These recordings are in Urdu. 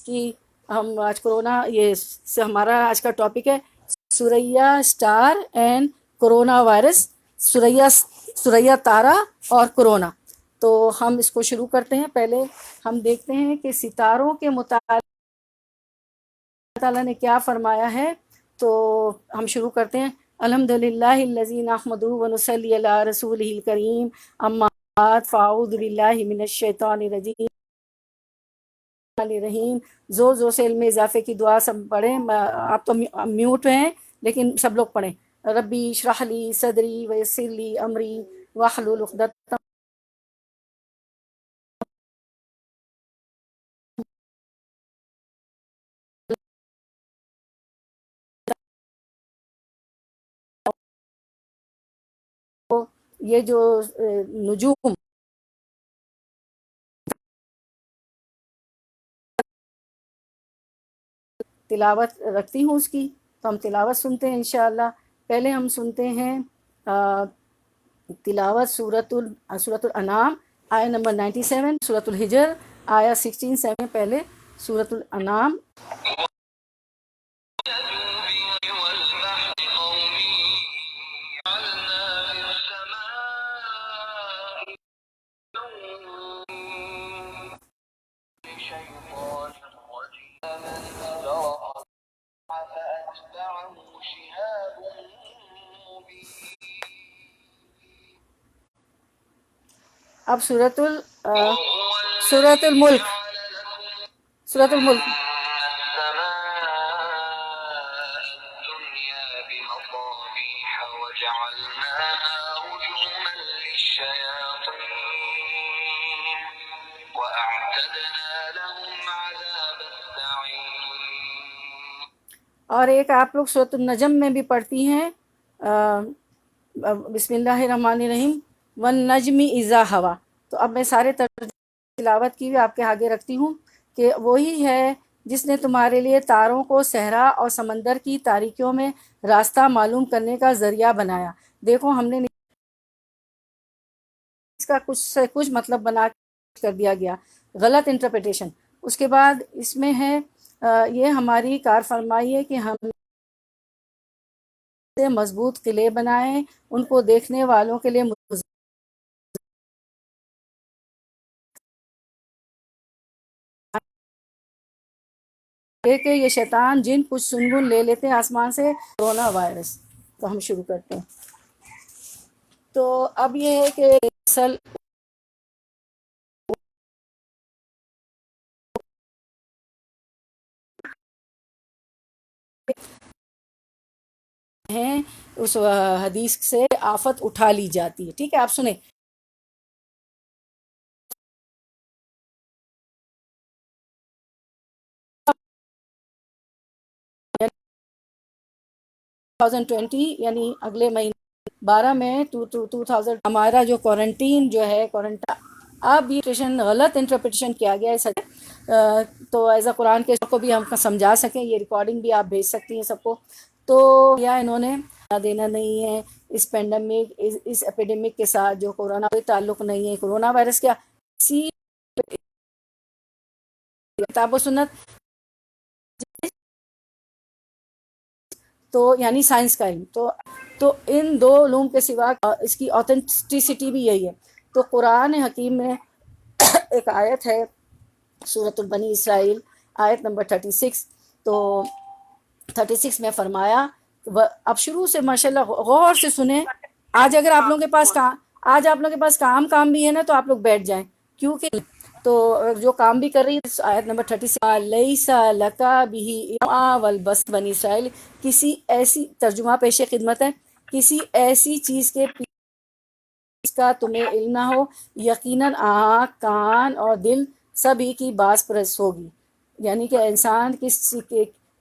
کی ہم آج کورونا یہ ہمارا آج کا ٹاپک ہے سوریا اسٹار اینڈ کورونا وائرس، سوریا تارہ اور کورونا. تو ہم اس کو شروع کرتے ہیں. پہلے ہم دیکھتے ہیں کہ ستاروں کے متعلق اللہ تعالیٰ نے کیا فرمایا ہے. تو ہم شروع کرتے ہیں. الحمدللہ الذی نحمدہ ونصلی علی رسولہ الکریم، اما بعد فاعوذ باللہ من الشیطان الرجیم الرحیم. زور زور سے علم اضافے کی دعا سب پڑھیں. آپ تو میوٹ ہیں لیکن سب لوگ پڑھیں. ربی اشرح لی صدری ویسر لی امری واحلل عقدۃ یہ جو نجوم تلاوت رکھتی ہوں اس کی، تو ہم تلاوت سنتے ہیں انشاءاللہ. پہلے ہم سنتے ہیں تلاوت سورۃ الانعام آیا نمبر 97، سورۃ الحجر آیا 16 پہلے سورۃ الانعام. اب سورۃ الملک، سورۃ الملک اور ایک آپ لوگ سورۃ النجم میں بھی پڑھتی ہیں. بسم اللہ الرحمن الرحیم والنجم اذا ہوا. تو اب میں سارے تلاوت کی بھی آپ کے آگے رکھتی ہوں کہ وہی ہے جس نے تمہارے لیے تاروں کو صحرا اور سمندر کی تاریکیوں میں راستہ معلوم کرنے کا ذریعہ بنایا. دیکھو ہم نے اس کا کچھ سے کچھ مطلب بنا کر دیا گیا، غلط انٹرپریٹیشن. اس کے بعد اس میں ہے یہ ہماری کار فرمائی ہے کہ ہم سے مضبوط قلعے بنائیں، ان کو دیکھنے والوں کے لیے کہ یہ شیطان جن کچھ سنگن لے لیتے ہیں آسمان سے. Corona virus. تو ہم شروع کرتے ہیں. تو اب یہ ہے کہ اصل ہیں اس حدیث سے آفت اٹھا لی جاتی ہے. ٹھیک ہے، آپ سنیں. یعنی اگلے مہینے 12 مئی 2000 ہمارا جو کوارنٹین جو ہے اب یہ غلط انٹرپریٹیشن کیا گیا ہے. تو ایز اے قرآن کے کو بھی ہم سمجھا سکیں، یہ ریکارڈنگ بھی آپ بھیج سکتی ہیں سب کو. تو یا انہوں نے دینا نہیں ہے اس پینڈیمک، اس ایپیڈیمک کے ساتھ جو کورونا کوئی تعلق نہیں ہے. کورونا وائرس کیا اسی کتاب و سنت تو یعنی سائنس کا علم. تو ان دو علوم کے سوا اس کی آتھینٹسٹی بھی یہی ہے. تو قرآن حکیم میں ایک آیت ہے سورۃ البنی اسرائیل آیت نمبر 36. تو 36 میں فرمایا، اب شروع سے ماشاءاللہ غور سے سنیں. آج اگر آپ لوگوں کے پاس آج آپ لوگوں کے پاس کام بھی ہے نا، تو آپ لوگ بیٹھ جائیں کیونکہ تو جو کام بھی کر رہی ہے. آیت نمبر 36 لیسا لکا بھی والبس بنی اسرائیل. کسی ایسی ترجمہ پیش خدمت ہے، کسی ایسی چیز کے اس کا تمہیں علم نہ ہو، یقیناً آنکھ، کان اور دل سبھی کی باز پرس ہوگی. یعنی کہ انسان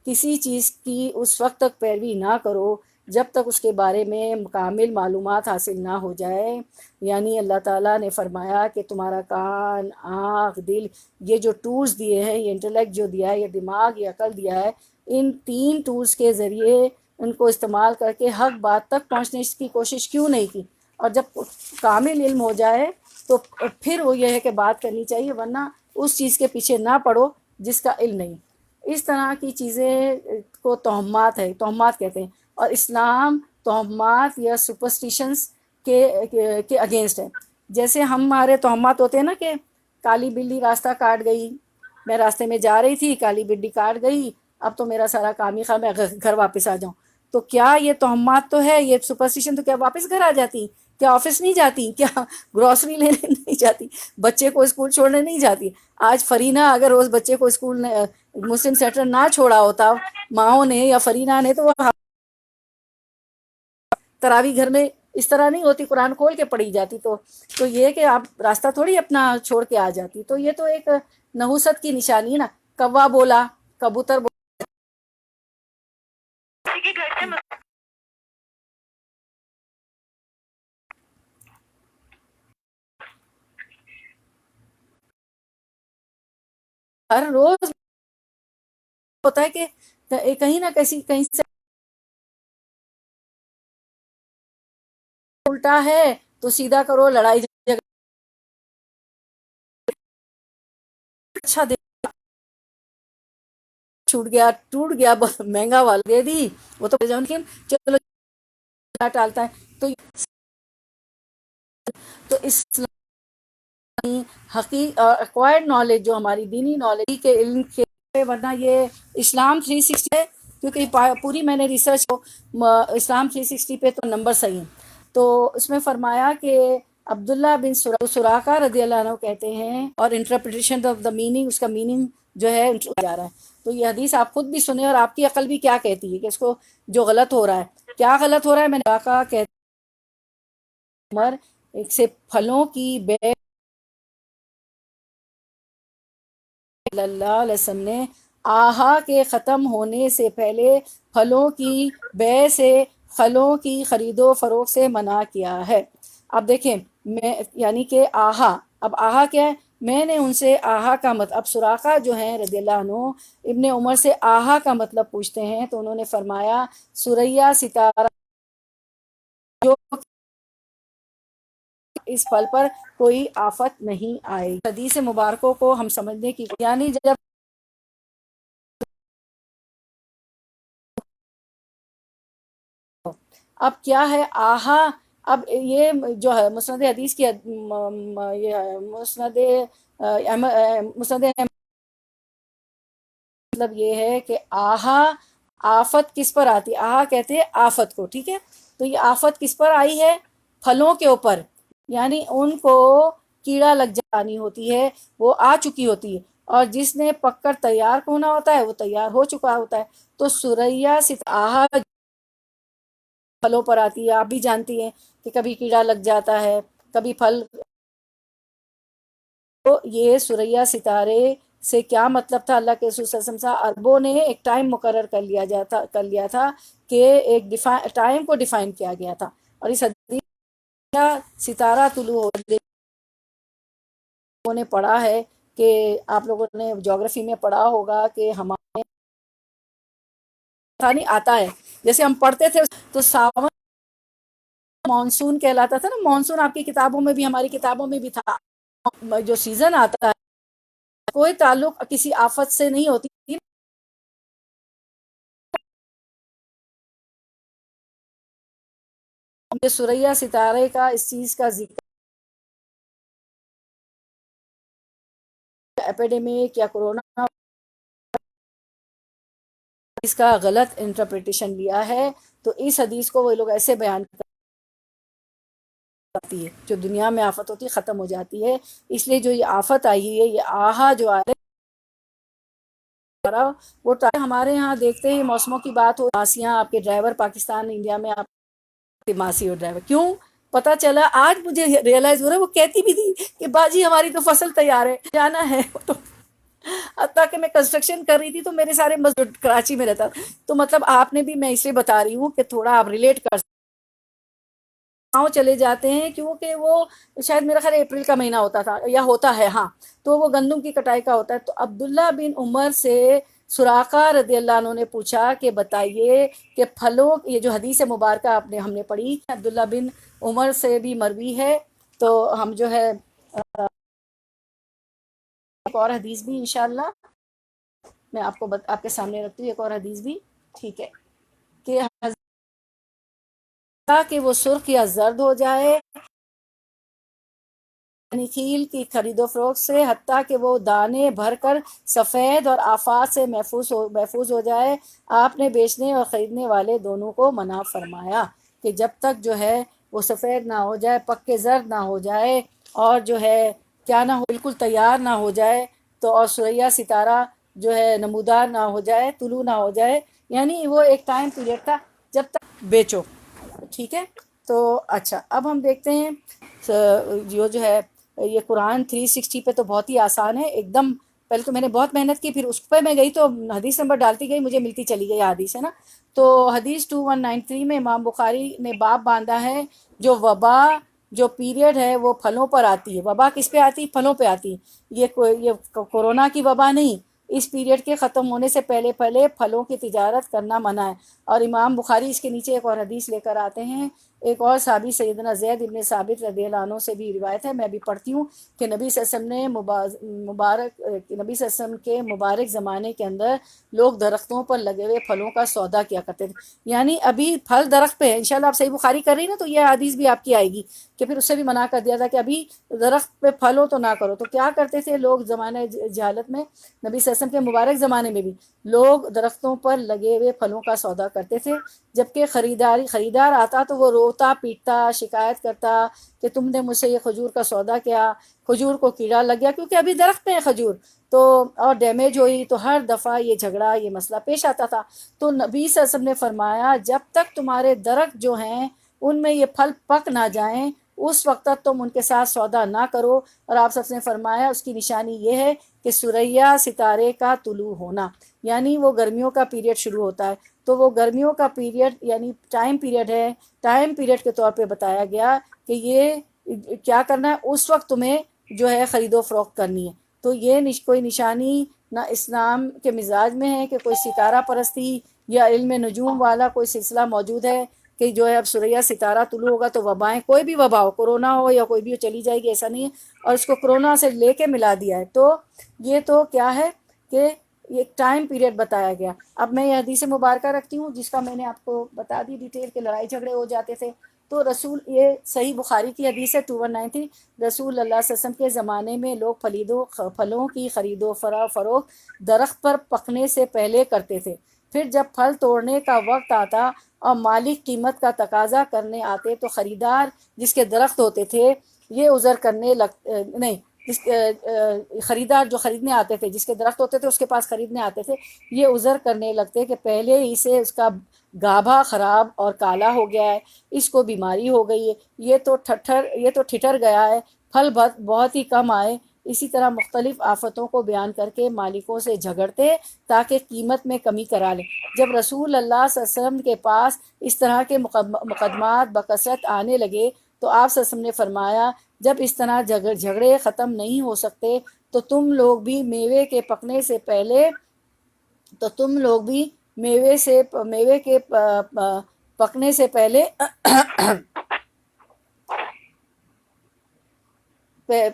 کسی چیز کی اس وقت تک پیروی نہ کرو جب تک اس کے بارے میں کامل معلومات حاصل نہ ہو جائے. یعنی اللہ تعالیٰ نے فرمایا کہ تمہارا کان، آنکھ، دل، یہ جو ٹولز دیے ہیں، یہ انٹلیکٹ جو دیا ہے، یہ دماغ، یہ عقل دیا ہے، ان 3 ٹولز کے ذریعے ان کو استعمال کر کے حق بات تک پہنچنے کی کوشش کیوں نہیں کی. اور جب کامل علم ہو جائے تو پھر وہ یہ ہے کہ بات کرنی چاہیے، ورنہ اس چیز کے پیچھے نہ پڑو جس کا علم نہیں. اس طرح کی چیزیں کو توہمات ہے، توہمات کہتے ہیں. اور اسلام توہمات یا سپرسٹیشنس کے اگینسٹ ہے. جیسے ہمارے توہمات ہوتے ہیں نا کہ کالی بلی راستہ کاٹ گئی، میں راستے میں جا رہی تھی، کالی بلی کاٹ گئی، اب تو میرا سارا کام ہی خواہ، میں گھر واپس آ جاؤں. تو کیا یہ توہمات تو ہے، یہ سپرسٹیشن، تو کیا واپس گھر آ جاتی؟ کیا آفس نہیں جاتی؟ کیا گروسری لینے نہیں جاتی؟ بچے کو اسکول چھوڑنے نہیں جاتی؟ آج فرینہ اگر اس بچے کو اسکول مسلم سینٹر نہ چھوڑا ہوتا ماؤں نے یا فرینہ نے، تو وہ تراوی گھر میں اس طرح نہیں ہوتی، قرآن کھول کے پڑھی جاتی. تو یہ کہ آپ راستہ تھوڑی اپنا چھوڑ کے آ جاتی. تو یہ تو ایک نحوست کی نشانی ہے نا. کوا بولا، کبوتر بولا، ہر روز ہوتا ہے کہ کہیں نہ کہیں سے الٹا ہے تو سیدھا کرو، لڑائی جھگڑا اچھا دے چھوٹ گیا ٹوٹ گیا، بہت مہنگا والا دے دی وہ تو چلو ٹالتا ہے. تو اسلامی ایکوائرڈ نالج جو ہماری دینی نالج کے علم کے، ورنہ یہ اسلام 360 ہے. کیونکہ پوری میں نے ریسرچ کو اسلام 360 پہ تو نمبر صحیح ہیں. تو اس میں فرمایا کہ عبداللہ بن سراقہ رضی اللہ عنہ کہتے ہیں، اور انٹرپریٹیشن آف دا میننگ، اس کا میننگ جو ہے جا رہا ہے. تو یہ حدیث آپ خود بھی سنیں اور آپ کی عقل بھی کیا کہتی ہے کہ اس کو جو غلط ہو رہا ہے، کیا غلط ہو رہا ہے. میں نے کہا کہ عمر ایک سے پھلوں کی بے صلی اللہ علیہ وسلم نے آہا کے ختم ہونے سے پہلے پھلوں کی بے سے، پھلوں کی خرید و فروخت سے منع کیا ہے. اب دیکھیں، میں یعنی کہ آہا، اب آہا کیا ہے؟ میں نے ان سے آہا کا مطلب، اب سراقہ جو ہیں رضی اللہ عنہ ابن عمر سے آہا کا مطلب پوچھتے ہیں، تو انہوں نے فرمایا سوریا ستارہ جو اس پھل پر کوئی آفت نہیں آئے. حدیث مبارکوں کو ہم سمجھنے کی، یعنی جب اب کیا ہے آہا. اب یہ جو ہے مسند حدیث کی یہ ہے مسند مطلب یہ ہے کہ آہا آفت کس پر آتی ہے؟ آہا کہتے ہیں آفت کو، ٹھیک ہے. تو یہ آفت کس پر آئی ہے؟ پھلوں کے اوپر، یعنی ان کو کیڑا لگ جانی ہوتی ہے، وہ آ چکی ہوتی ہے. اور جس نے پک کر تیار ہونا ہوتا ہے وہ تیار ہو چکا ہوتا ہے. تو سوریا آہا پھلوں پر آتی ہے. آپ بھی جانتی ہیں کہ کبھی کیڑا لگ جاتا ہے، کبھی پھل. تو یہ سوریا ستارے سے کیا مطلب تھا؟ اللہ کے رسول صلی اللہ علیہ وسلم عربوں نے ایک ٹائم مقرر کر لیا تھا کہ ایک ٹائم کو ڈیفائن کیا گیا تھا. اور اس حدیث کا ستارہ طلوع ہو، لوگوں نے پڑھا ہے کہ آپ لوگوں نے جغرافی میں پڑھا ہوگا کہ ہمارے نہیں آتا ہے، جیسے ہم پڑھتے تھے تو ساون مانسون کہلاتا تھا نا. مانسون آپ کی کتابوں میں بھی، ہماری کتابوں میں بھی تھا. جو سیزن آتا ہے کوئی تعلق کسی آفت سے نہیں ہوتی. یہ سوریا ستارے کا اس چیز کا ذکر ایپیڈیمک یا کورونا اس کا غلط انٹرپریٹیشن لیا ہے. تو اس حدیث کو وہ لوگ ایسے بیان کرتی ہے جو دنیا میں آفت ہوتی ہے ختم ہو جاتی ہے. اس لیے جو یہ آفت آئی ہے، یہ آہا جو آ رہا وہ ہمارے ہاں دیکھتے ہی موسموں کی بات ہو، ماسیاں آپ کے ڈرائیور پاکستان انڈیا میں، آپ کے ماسی اور ڈرائیور کیوں پتا چلا آج مجھے ریئلائز ہو رہا ہے. وہ کہتی بھی تھی کہ باجی ہماری تو فصل تیار ہے، جانا ہے. تو حتیٰ کہ میں کنسٹرکشن کر رہی تھی تو میرے سارے مزدور کراچی میں رہتا. تو مطلب آپ نے بھی، میں اس لیے بتا رہی ہوں کہ تھوڑا آپ ریلیٹ کر گاؤں چلے جاتے ہیں، کیونکہ وہ شاید میرا خیال اپریل کا مہینہ ہوتا تھا یا ہوتا ہے، ہاں. تو وہ گندم کی کٹائی کا ہوتا ہے. تو عبداللہ بن عمر سے سراقہ رضی اللہ عنہ نے پوچھا کہ بتائیے کہ پھلوں، یہ جو حدیث مبارکہ ہم نے پڑھی عبداللہ بن عمر سے بھی مروی ہے. تو ہم جو ہے ایک اور حدیث بھی انشاءاللہ میں آپ کے سامنے رکھتی ہوں ایک اور حدیث بھی، ٹھیک ہے، کہ کہ وہ سرخ یا زرد ہو جائے نخیل کی خرید و فروخت سے، حتیٰ کہ وہ دانے بھر کر سفید اور آفات سے محفوظ ہو جائے، آپ نے بیچنے اور خریدنے والے دونوں کو منع فرمایا کہ جب تک جو ہے وہ سفید نہ ہو جائے، پکے زرد نہ ہو جائے، اور جو ہے کیا نہ ہو، بالکل تیار نہ ہو جائے، تو اور سوریا ستارہ جو ہے نمودار نہ ہو جائے، طلوع نہ ہو جائے، یعنی وہ ایک ٹائم پیریڈ تھا جب تک بیچو، ٹھیک ہے۔ تو اچھا، اب ہم دیکھتے ہیں جو ہے یہ قرآن 360 پہ تو بہت ہی آسان ہے ایک دم۔ پہلے تو میں نے بہت محنت کی، پھر اس پہ میں گئی تو حدیث نمبر ڈالتی گئی، مجھے ملتی چلی گئی حدیث، ہے نا۔ تو حدیث 2193 میں امام بخاری نے باب باندھا ہے، جو وبا جو پیریڈ ہے وہ پھلوں پر آتی ہے۔ وبا کس پہ آتی ہے؟ پھلوں پہ آتی ہے۔ یہ کورونا کی وبا نہیں، اس پیریڈ کے ختم ہونے سے پہلے پہلے پھلوں کی تجارت کرنا منع ہے۔ اور امام بخاری اس کے نیچے ایک اور حدیث لے کر آتے ہیں، ایک اور صحابی سیدنا زید بن ثابت رضی اللہ عنہ سے بھی روایت ہے، میں بھی پڑھتی ہوں، کہ نبی صلی اللہ علیہ وسلم کے مبارک زمانے کے اندر لوگ درختوں پر لگے ہوئے پھلوں کا سودا کیا کرتے تھے۔ یعنی ابھی پھل درخت پہ ہے، انشاءاللہ آپ صحیح بخاری کر رہی نا، تو یہ حدیث بھی آپ کی آئے گی کہ پھر اس سے بھی منع کر دیا تھا کہ ابھی درخت پہ پھل ہو تو نہ کرو۔ تو کیا کرتے تھے لوگ زمانہ جہالت میں، نبی صلی اللہ علیہ وسلم کے مبارک زمانے میں بھی لوگ درختوں پر لگے ہوئے پھلوں کا سودا کرتے تھے، جبکہ خریدار آتا تو وہ روتا پیٹتا شکایت کرتا کہ تم نے مجھ سے یہ کھجور کا سودا کیا، کھجور کو کیڑا لگ گیا، کیونکہ ابھی درخت پہ ہے کھجور، تو اور ڈیمیج ہوئی، تو ہر دفعہ یہ جھگڑا، یہ مسئلہ پیش آتا تھا۔ تو نبی صلی اللہ علیہ وسلم نے فرمایا جب تک تمہارے درخت جو ہیں ان میں یہ پھل پک نہ جائیں، اس وقت تک تم ان کے ساتھ سودا نہ کرو۔ اور آپ سب نے فرمایا اس کی نشانی یہ ہے کہ ثریا ستارے کا طلوع ہونا، یعنی وہ گرمیوں کا پیریڈ شروع ہوتا ہے، تو وہ گرمیوں کا پیریڈ یعنی ٹائم پیریڈ ہے، ٹائم پیریڈ کے طور پہ بتایا گیا کہ یہ کیا کرنا ہے، اس وقت تمہیں جو ہے خرید و فروخت کرنی ہے۔ تو یہ کوئی نشانی نہ اسلام کے مزاج میں ہے کہ کوئی ستارہ پرستی یا علم نجوم والا کوئی سلسلہ موجود ہے کہ جو ہے اب ثریا ستارہ طلوع ہوگا تو وبائیں، کوئی بھی وبا ہو، کورونا ہو یا کوئی بھی ہو، چلی جائے گی، ایسا نہیں ہے۔ اور اس کو کرونا سے لے کے ملا دیا ہے، تو یہ تو کیا ہے کہ ایک ٹائم پیریڈ بتایا گیا۔ اب میں یہ حدیث مبارکہ رکھتی ہوں جس کا میں نے آپ کو بتا دی ڈیٹیل کہ لڑائی جھگڑے ہو جاتے تھے، تو رسول، یہ صحیح بخاری کی حدیث ہے 2193، رسول اللہ صلی اللہ علیہ وسلم کے زمانے میں لوگ پھلوں کی خرید و فروخت درخت پر پکنے سے پہلے کرتے تھے، پھر جب پھل توڑنے کا وقت آتا اور مالک قیمت کا تقاضا کرنے آتے تو خریدار جس کے درخت ہوتے تھے یہ عذر کرنے نہیں، خریدار جو خریدنے آتے تھے، جس کے درخت ہوتے تھے اس کے پاس خریدنے آتے تھے، یہ عذر کرنے لگتے کہ پہلے ہی سے اس کا گابھا خراب اور کالا ہو گیا ہے، اس کو بیماری ہو گئی ہے، یہ تو ٹھٹر گیا ہے، پھل بہت ہی کم آئے۔ اسی طرح مختلف آفتوں کو بیان کر کے مالکوں سے جھگڑتے تاکہ قیمت میں کمی کرا لیں۔ جب رسول اللہ صلی اللہ علیہ وسلم کے پاس اس طرح کے مقدمات بکثرت آنے لگے تو آپ صلی اللہ علیہ وسلم نے فرمایا جب اس طرح جھگڑے ختم نہیں ہو سکتے تو تم لوگ بھی میوے کے پکنے سے پہلے میوے کے پکنے سے پہلے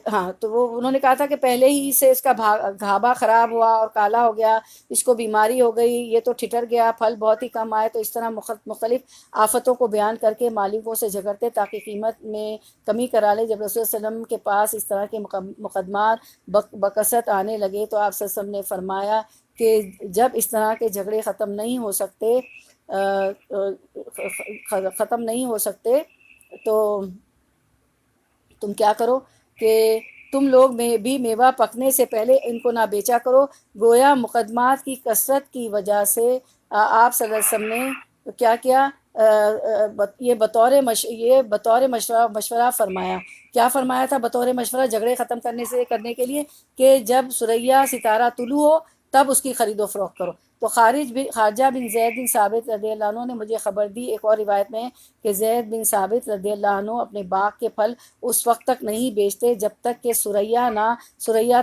ہاں، تو وہ انہوں نے کہا تھا کہ پہلے ہی سے اس کا گھابا خراب ہوا اور کالا ہو گیا، اس کو بیماری ہو گئی، یہ تو ٹھٹر گیا، پھل بہت ہی کم آئے، تو اس طرح مختلف آفتوں کو بیان کر کے مالکوں سے جھگڑتے تاکہ قیمت میں کمی کرا لے۔ جب رسول صلی اللہ علیہ وسلم کے پاس اس طرح کے مقدمات بکثرت آنے لگے تو آپ صلی اللہ علیہ وسلم نے فرمایا کہ جب اس طرح کے جھگڑے ختم نہیں ہو سکتے تو تم کیا کرو کہ تم لوگ میں بھی میوہ پکنے سے پہلے ان کو نہ بیچا کرو۔ گویا مقدمات کی کثرت کی وجہ سے آپ صلی اللہ علیہ وسلم نے کیا کیا، یہ بطور مشورہ فرمایا۔ کیا فرمایا تھا بطور مشورہ جھگڑے ختم کرنے کے لیے کہ جب ثریا ستارہ طلوع ہو تب اس کی خرید و فروخت کرو۔ تو خارجہ بن زید بن ثابت رضی اللہ عنہ نے مجھے خبر دی، ایک اور روایت میں، کہ زید بن ثابت رضی اللہ عنہ اپنے باغ کے پھل اس وقت تک نہیں بیچتے جب تک کہ ثریا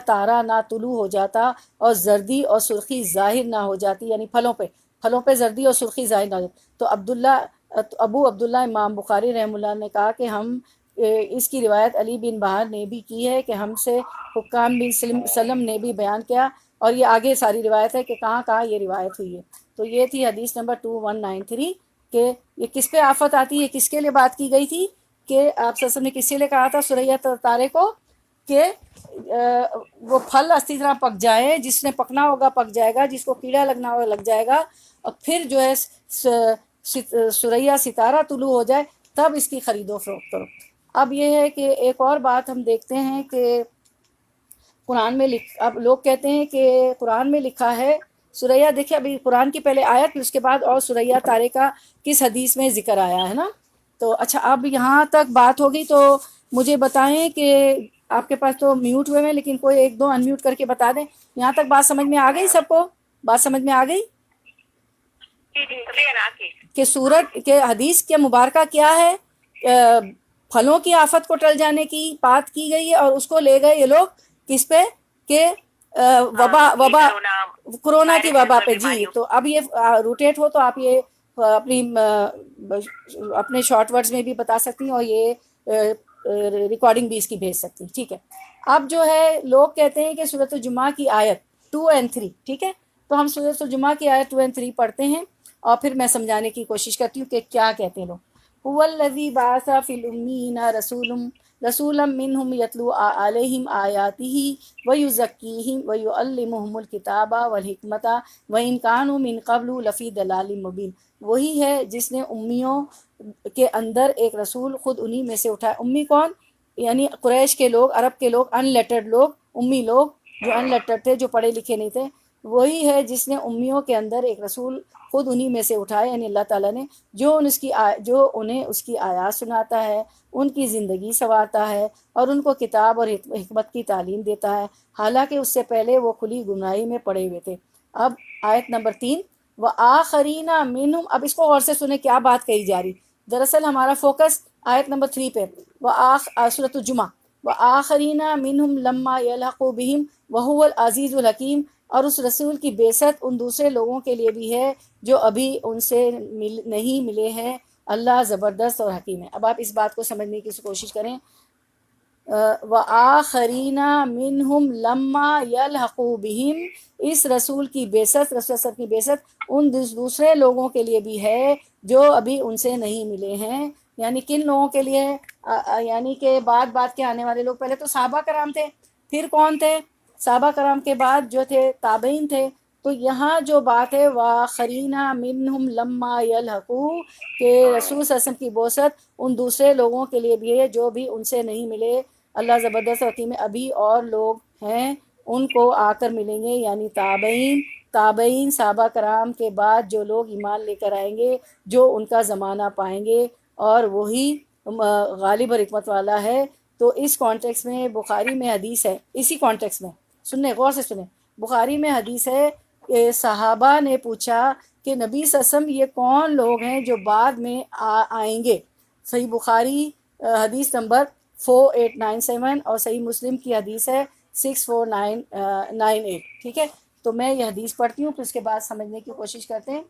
تارہ نہ طلوع ہو جاتا اور زردی اور سرخی ظاہر نہ ہو جاتی، یعنی پھلوں پہ زردی اور سرخی ظاہر نہ ہو جاتی۔ تو ابو عبداللہ امام بخاری رحمہ اللہ نے کہا کہ اس کی روایت علی بن بہار نے بھی کی ہے کہ ہم سے حکام بن سلم نے بھی بیان کیا اور یہ آگے ساری روایت ہے کہ کہاں کہاں یہ روایت ہوئی ہے. تو یہ تھی حدیث نمبر 2193 کہ یہ کس پہ آفت آتی ہے، کس کے لیے بات کی گئی تھی کہ آپ صلی اللہ علیہ وسلم نے کس کے لیے کہا تھا سریہ تارے کو کہ وہ پھل اسی طرح پک جائے، جس نے پکنا ہوگا پک جائے گا، جس کو کیڑا لگنا ہوگا لگ جائے گا، اور پھر جو ہے سریہ ستارہ طلوع ہو جائے تب اس کی خرید و فروخت کرو. اب یہ ہے کہ ایک اور بات ہم دیکھتے ہیں کہ قرآن میں اب لوگ کہتے ہیں کہ قرآن میں لکھا ہے سریہ، دیکھیں ابھی قرآن کی پہلے آیت پھر اس کے بعد اور سریہ تارے کا کس حدیث میں ذکر آیا ہے نا. تو اچھا اب یہاں تک بات ہوگی تو مجھے بتائیں کہ آپ کے پاس تو میوٹ ہوئے ہیں لیکن کوئی ایک دو ان میوٹ کر کے بتا دیں. یہاں تک بات سمجھ میں آ گئی سب کو؟ بات سمجھ میں آ گئی کہ سورت کے حدیث کے مبارکہ کیا ہے؟ پھلوں کی آفت کو ٹل جانے کی بات کی گئی ہے اور اس کو لے گئے یہ لوگ کس پہ کہ وبا کرونا کی وبا پہ. جی تو اب یہ روٹیٹ ہو تو آپ یہ اپنی اپنے شارٹ ورڈز میں بھی بتا سکتی ہیں اور یہ ریکارڈنگ بھی اس کی بھیج سکتی ہیں. ٹھیک ہے. اب جو ہے لوگ کہتے ہیں کہ سورۃ الجمعہ کی آیت 2 اور 3، ٹھیک ہے، تو ہم سورۃ الجمعہ کی آیت 2 اور 3 پڑھتے ہیں اور پھر میں سمجھانے کی کوشش کرتی ہوں کہ کیا کہتے ہیں لوگ. هو الذی بعث فی الأمیین رسولا منہم یتلو علیہم آیاتہ ویزکیہم ویعلمہم الکتاب والحکمۃ وإن کانوا من قبل لفی ضلال مبین. وہی ہے جس نے امیوں کے اندر ایک رسول خود انہی میں سے اٹھایا. امی کون؟ یعنی قریش کے لوگ، عرب کے لوگ، ان لیٹرڈ لوگ، امی لوگ جو ان لیٹرڈ تھے، جو پڑھے لکھے نہیں تھے. وہی ہے جس نے امیوں کے اندر ایک رسول خود انہی میں سے اٹھائے، یعنی اللہ تعالیٰ نے، جو انہیں اس کی آیات سناتا ہے، ان کی زندگی سنوارتا ہے اور ان کو کتاب اور حکمت کی تعلیم دیتا ہے، حالانکہ اس سے پہلے وہ کھلی گمراہی میں پڑے ہوئے تھے. اب آیت نمبر 3 وآخرین منہم. اب اس کو غور سے سنیں کیا بات کہی جا رہی. دراصل ہمارا فوکس آیت نمبر 3 پہ سورۃ الجمعہ وآخرین منہم لما یلحقوا بہم وہو العزیز الحکیم. اور اس رسول کی بعثت ان دوسرے لوگوں کے لیے بھی ہے جو ابھی ان سے نہیں ملے ہیں، اللہ زبردست اور حکیم ہے. اب آپ اس بات کو سمجھنے کی کوشش کریں. وآخرین منہم لما یلحقوا بہم، اس رسول کی بعثت، رسول صلی کی بعثت ان دوسرے لوگوں کے لیے بھی ہے جو ابھی ان سے نہیں ملے ہیں. یعنی کن لوگوں کے لیے؟ یعنی کہ بعد کے آنے والے لوگ. پہلے تو صحابہ کرام تھے، پھر کون تھے؟ صحابہ کرام کے بعد جو تھے تابعین تھے. تو یہاں جو بات ہے وآخرین منہم لما یلحقوا، کہ رسول صلی اللہ علیہ وسلم کی بعثت ان دوسرے لوگوں کے لیے بھی ہے جو بھی ان سے نہیں ملے. اللہ زبردست حکیم ہے. ابھی اور لوگ ہیں ان کو آ کر ملیں گے، یعنی تابعین صحابہ کرام کے بعد جو لوگ ایمان لے کر آئیں گے، جو ان کا زمانہ پائیں گے، اور وہی غالب اور حکمت والا ہے. تو اس کانٹیکس میں بخاری میں حدیث ہے، اسی کانٹیکس میں سنیں، غور سے سنیں. بخاری میں حدیث ہے کہ صحابہ نے پوچھا کہ نبی صلی اللہ علیہ وسلم یہ کون لوگ ہیں جو بعد میں آئیں گے. صحیح بخاری حدیث نمبر 4897 اور صحیح مسلم کی حدیث ہے 6498. ٹھیک ہے. تو میں یہ حدیث پڑھتی ہوں پھر اس کے بعد سمجھنے کی کوشش کرتے ہیں.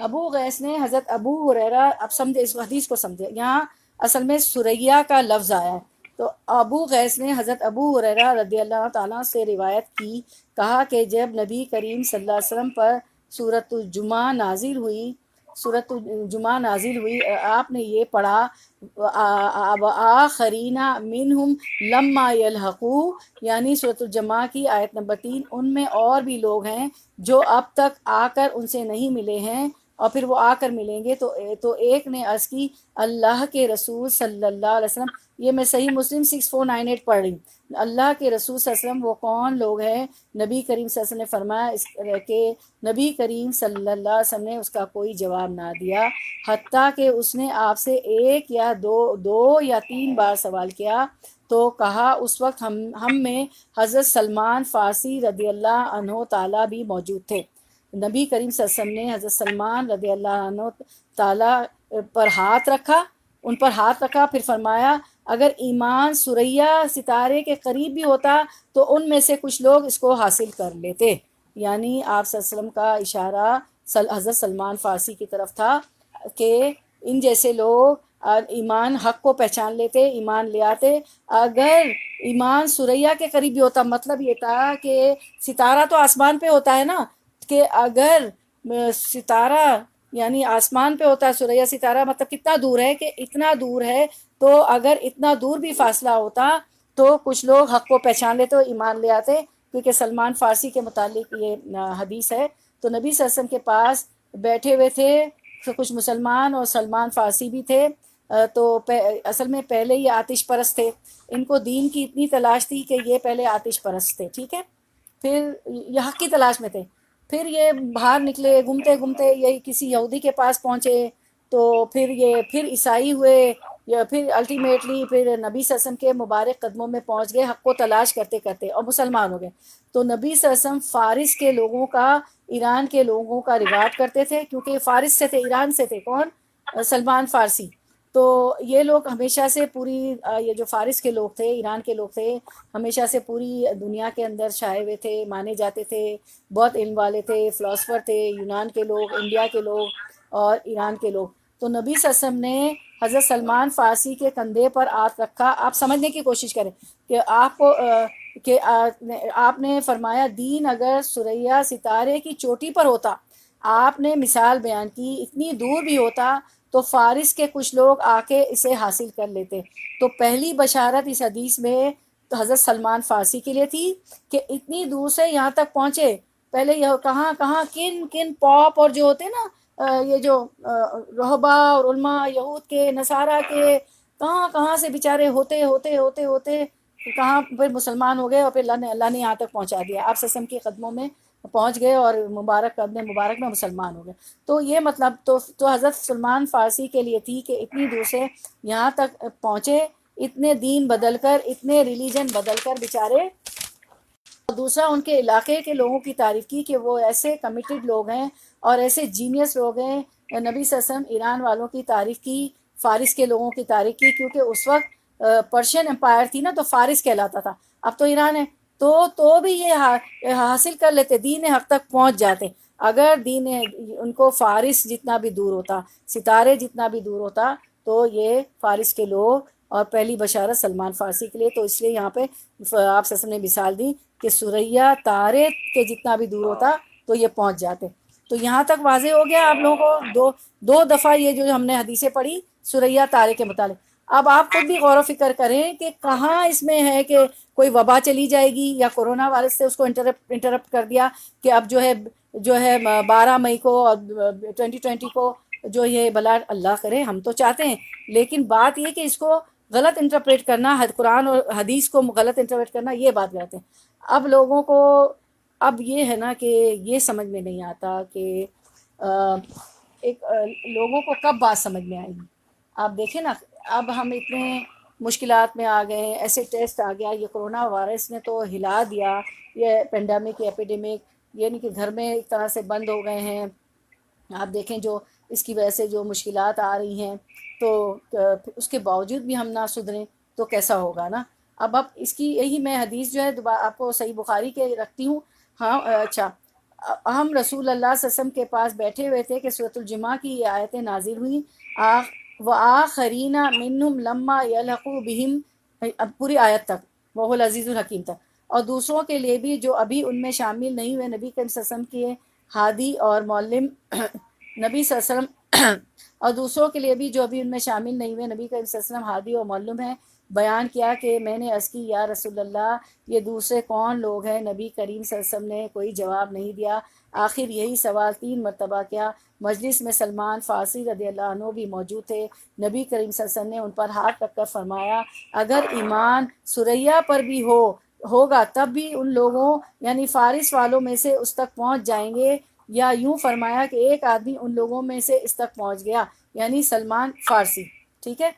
ابو قیس نے حضرت ابو ہریرہ، اب سمجھے اس حدیث کو سمجھے، یہاں اصل میں سریہ کا لفظ آیا ہے. تو ابو قیس نے حضرت ابو ہریرہ رضی اللہ تعالیٰ سے روایت کی، کہا کہ جب نبی کریم صلی اللہ علیہ وسلم پر سورۃ الجمعہ نازل ہوئی آپ نے یہ پڑھا وآخرین منہم لما یلحقوا، یعنی سورۃ الجمعہ کی آیت نمبر 3. ان میں اور بھی لوگ ہیں جو اب تک آ کر ان سے نہیں ملے ہیں اور پھر وہ آ کر ملیں گے. تو ایک نے عرض کی اللہ کے رسول صلی اللہ علیہ وسلم، یہ میں صحیح مسلم 6498 پڑھ رہی ہوں، اللہ کے رسول صلی اللہ علیہ وسلم وہ کون لوگ ہیں؟ نبی کریم صلی اللہ علیہ وسلم نے فرمایا کہ نبی کریم صلی اللہ علیہ وسلم نے اس کا کوئی جواب نہ دیا حتیٰ کہ اس نے آپ سے ایک یا دو یا تین بار سوال کیا. تو کہا اس وقت ہم میں حضرت سلمان فارسی رضی اللہ عنہ تعالیٰ بھی موجود تھے. نبی کریم صلی اللہ علیہ وسلم نے حضرت سلمان رضی اللہ عنہ تعالیٰ پر ہاتھ رکھا، ان پر ہاتھ رکھا، پھر فرمایا اگر ایمان سریہ ستارے کے قریب بھی ہوتا تو ان میں سے کچھ لوگ اس کو حاصل کر لیتے. یعنی آپ صلی اللہ علیہ وسلم کا اشارہ حضرت سلمان فارسی کی طرف تھا کہ ان جیسے لوگ ایمان حق کو پہچان لیتے، ایمان لے آتے۔ اگر ایمان سریا کے قریب بھی ہوتا، مطلب یہ تھا کہ ستارہ تو آسمان پہ ہوتا ہے نا، کہ اگر ستارہ یعنی آسمان پہ ہوتا ہے سریا ستارہ، مطلب کتنا دور ہے، کہ اتنا دور ہے، تو اگر اتنا دور بھی فاصلہ ہوتا تو کچھ لوگ حق کو پہچان لیتے اور ایمان لے آتے، کیونکہ سلمان فارسی کے متعلق یہ حدیث ہے۔ تو نبی صلی اللہ علیہ وسلم کے پاس بیٹھے ہوئے تھے تو کچھ مسلمان اور سلمان فارسی بھی تھے، تو اصل میں پہلے یہ آتش پرست تھے، ان کو دین کی اتنی تلاش تھی کہ یہ پہلے آتش پرست تھے، ٹھیک ہے، پھر یہ حق کی تلاش میں تھے، پھر یہ باہر نکلے، گھومتے گھومتے یہ کسی یہودی کے پاس پہنچے، تو پھر عیسائی ہوئے، یا پھر الٹیمیٹلی پھر نبی صلی اللہ علیہ وسلم کے مبارک قدموں میں پہنچ گئے حق کو تلاش کرتے کرتے اور مسلمان ہو گئے۔ تو نبی صلی اللہ علیہ وسلم فارس کے لوگوں کا، ایران کے لوگوں کا روایت کرتے تھے، کیونکہ یہ فارس سے تھے، ایران سے تھے، کون؟ سلمان فارسی۔ تو یہ لوگ ہمیشہ سے پوری یہ جو فارس کے لوگ تھے، ایران کے لوگ تھے، ہمیشہ سے پوری دنیا کے اندر چھائے ہوئے تھے، مانے جاتے تھے، بہت علم والے تھے، فلاسفر تھے، یونان کے لوگ، انڈیا کے لوگ اور ایران کے لوگ۔ تو نبی صلی اللہ علیہ وسلم نے حضرت سلمان فارسی کے کندھے پر ہاتھ رکھا۔ آپ سمجھنے کی کوشش کریں کہ آپ نے فرمایا دین اگر ثریا ستارے کی چوٹی پر ہوتا، آپ نے مثال بیان کی، اتنی دور بھی ہوتا تو فارس کے کچھ لوگ آ کے اسے حاصل کر لیتے۔ تو پہلی بشارت اس حدیث میں تو حضرت سلمان فارسی کے لیے تھی کہ اتنی دور سے یہاں تک پہنچے۔ پہلے یہ کہاں کن پاپ اور جو ہوتے نا یہ جو رہبا اور علماء یہود کے، نصارہ کے، کہاں سے بیچارے ہوتے ہوتے ہوتے ہوتے کہاں پھر مسلمان ہو گئے، اور پھر اللہ نے یہاں تک پہنچا دیا، آپ صلی اللہ علیہ وسلم کے قدموں میں پہنچ گئے اور مبارک قدم مبارک میں مسلمان ہو گئے۔ تو یہ مطلب تو حضرت سلمان فارسی کے لیے تھی کہ اتنی دور سے یہاں تک پہنچے، اتنے دین بدل کر، اتنے ریلیجن بدل کر بیچارے۔ اور دوسرا ان کے علاقے کے لوگوں کی تعریف کی کہ وہ ایسے کمیٹڈ لوگ ہیں اور ایسے جینیس لوگ ہیں۔ نبی صلی اللہ علیہ وسلم ایران والوں کی تعریف کی، فارس کے لوگوں کی تعریف کی، کیونکہ اس وقت پرشین امپائر تھی نا، تو فارس کہلاتا تھا، اب تو ایران ہے، تو بھی یہ حاصل کر لیتے، دین حق تک پہنچ جاتے۔ اگر دین ان کو فارس جتنا بھی دور ہوتا، ستارے جتنا بھی دور ہوتا، تو یہ فارس کے لوگ، اور پہلی بشارت سلمان فارسی کے لیے، تو اس لیے یہاں پہ آپ صلی اللہ علیہ وسلم نے مثال دی کہ سریا تارے کے جتنا بھی دور ہوتا تو یہ پہنچ جاتے۔ تو یہاں تک واضح ہو گیا آپ لوگوں کو، دو دفعہ یہ جو ہم نے حدیثیں پڑھی سریا تارے کے متعلق۔ اب آپ خود بھی غور و فکر کریں کہ کہاں اس میں ہے کہ کوئی وبا چلی جائے گی، یا کورونا وائرس سے اس کو انٹرپٹ کر دیا کہ اب جو ہے 12 مئی کو اور 2020 کو جو یہ بلا، اللہ کرے ہم تو چاہتے ہیں، لیکن بات یہ کہ اس کو غلط انٹرپریٹ کرنا، قرآن اور حدیث کو غلط انٹرپریٹ کرنا، یہ بات غلط ہے۔ اب لوگوں کو اب یہ ہے نا کہ یہ سمجھ میں نہیں آتا کہ لوگوں کو کب بات سمجھ میں آئے گی۔ آپ دیکھیں نا، اب ہم اتنے مشکلات میں آ گئے ہیں، ایسے ٹیسٹ آ گیا، یہ کرونا وائرس نے تو ہلا دیا، یہ پینڈیمک، ایپیڈیمک، یعنی کہ گھر میں ایک طرح سے بند ہو گئے ہیں۔ آپ دیکھیں جو اس کی وجہ سے جو مشکلات آ رہی ہیں، تو اس کے باوجود بھی ہم نہ سدھریں تو کیسا ہوگا نا۔ اب اس کی یہی میں حدیث جو ہے آپ کو صحیح بخاری کے رکھتی ہوں۔ ہاں اچھا، ہم رسول اللہ صلی اللہ علیہ وسلم کے پاس بیٹھے ہوئے تھے کہ سورۃ الجمعہ کی یہ آیتیں نازل ہوئیں، وآخرین منہم لما یلحقوا بہم، اب پوری آیت تک، وہو العزیز الحکیم تک، اور دوسروں کے لیے بھی جو ابھی ان میں شامل نہیں ہوئے، نبی کریم صلی اللہ علیہ وسلم کے ہادی اور معلم نبی صلی اللہ علیہ وسلم، اور دوسروں کے لیے بھی جو ابھی ان میں شامل نہیں ہوئے، نبی کریم صلی اللہ علیہ وسلم ہادی اور معلم ہیں۔ بیان کیا کہ میں نے عرض کی یا رسول اللہ یہ دوسرے کون لوگ ہیں؟ نبی کریم صلی اللہ علیہ وسلم نے کوئی جواب نہیں دیا۔ آخر یہی سوال 3 مرتبہ کیا۔ مجلس میں سلمان فارسی رضی اللہ عنہ بھی موجود تھے۔ نبی کریم صلی اللہ علیہ وسلم نے ان پر ہاتھ رکھ کر فرمایا اگر ایمان سریا پر بھی ہوگا تب بھی ان لوگوں یعنی فارس والوں میں سے اس تک پہنچ جائیں گے، یا یوں فرمایا کہ ایک آدمی ان لوگوں میں سے اس تک پہنچ گیا، یعنی سلمان فارسی، ٹھیک ہے۔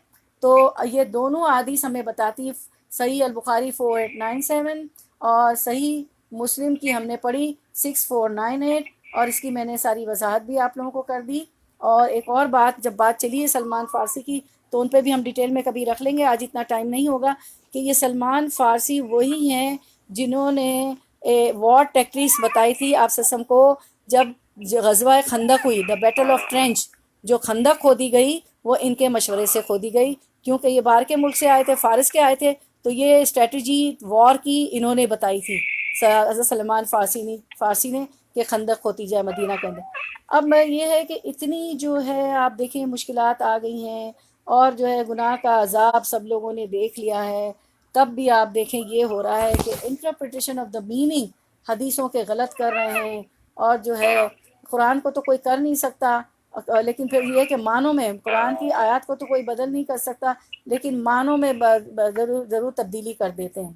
تو یہ دونوں حدیث ہمیں بتاتی، صحیح البخاری 4897 اور صحیح مسلم کی ہم نے پڑھی 6498، اور اس کی میں نے ساری وضاحت بھی آپ لوگوں کو کر دی۔ اور ایک اور بات، جب بات چلی ہے سلمان فارسی کی تو ان پہ بھی ہم ڈیٹیل میں کبھی رکھ لیں گے، آج اتنا ٹائم نہیں ہوگا، کہ یہ سلمان فارسی وہی ہیں جنہوں نے وار ٹیکٹکس بتائی تھی آپ صلی اللہ علیہ وسلم کو، جب غزوہ خندق ہوئی، دا بیٹل آف ٹرینچ، جو خندق کھودی گئی، وہ ان کے مشورے سے کھودی گئی، کیونکہ یہ باہر کے ملک سے آئے تھے، فارس کے آئے تھے، تو یہ اسٹریٹجی وار کی انہوں نے بتائی تھی حضرت سلمان فارسی نے کہ خندق کھودی جائے مدینہ کے اندر۔ اب میں یہ ہے کہ اتنی جو ہے آپ دیکھیں مشکلات آ گئی ہیں، اور جو ہے گناہ کا عذاب سب لوگوں نے دیکھ لیا ہے، تب بھی آپ دیکھیں یہ ہو رہا ہے کہ انٹرپریٹیشن آف دا میننگ حدیثوں کے غلط کر رہے ہیں، اور جو ہے قرآن کو تو کوئی کر نہیں سکتا، لیکن پھر یہ کہ معنوں میں قرآن کی آیات کو تو کوئی بدل نہیں کر سکتا، لیکن معنوں میں ضرور تبدیلی کر دیتے ہیں۔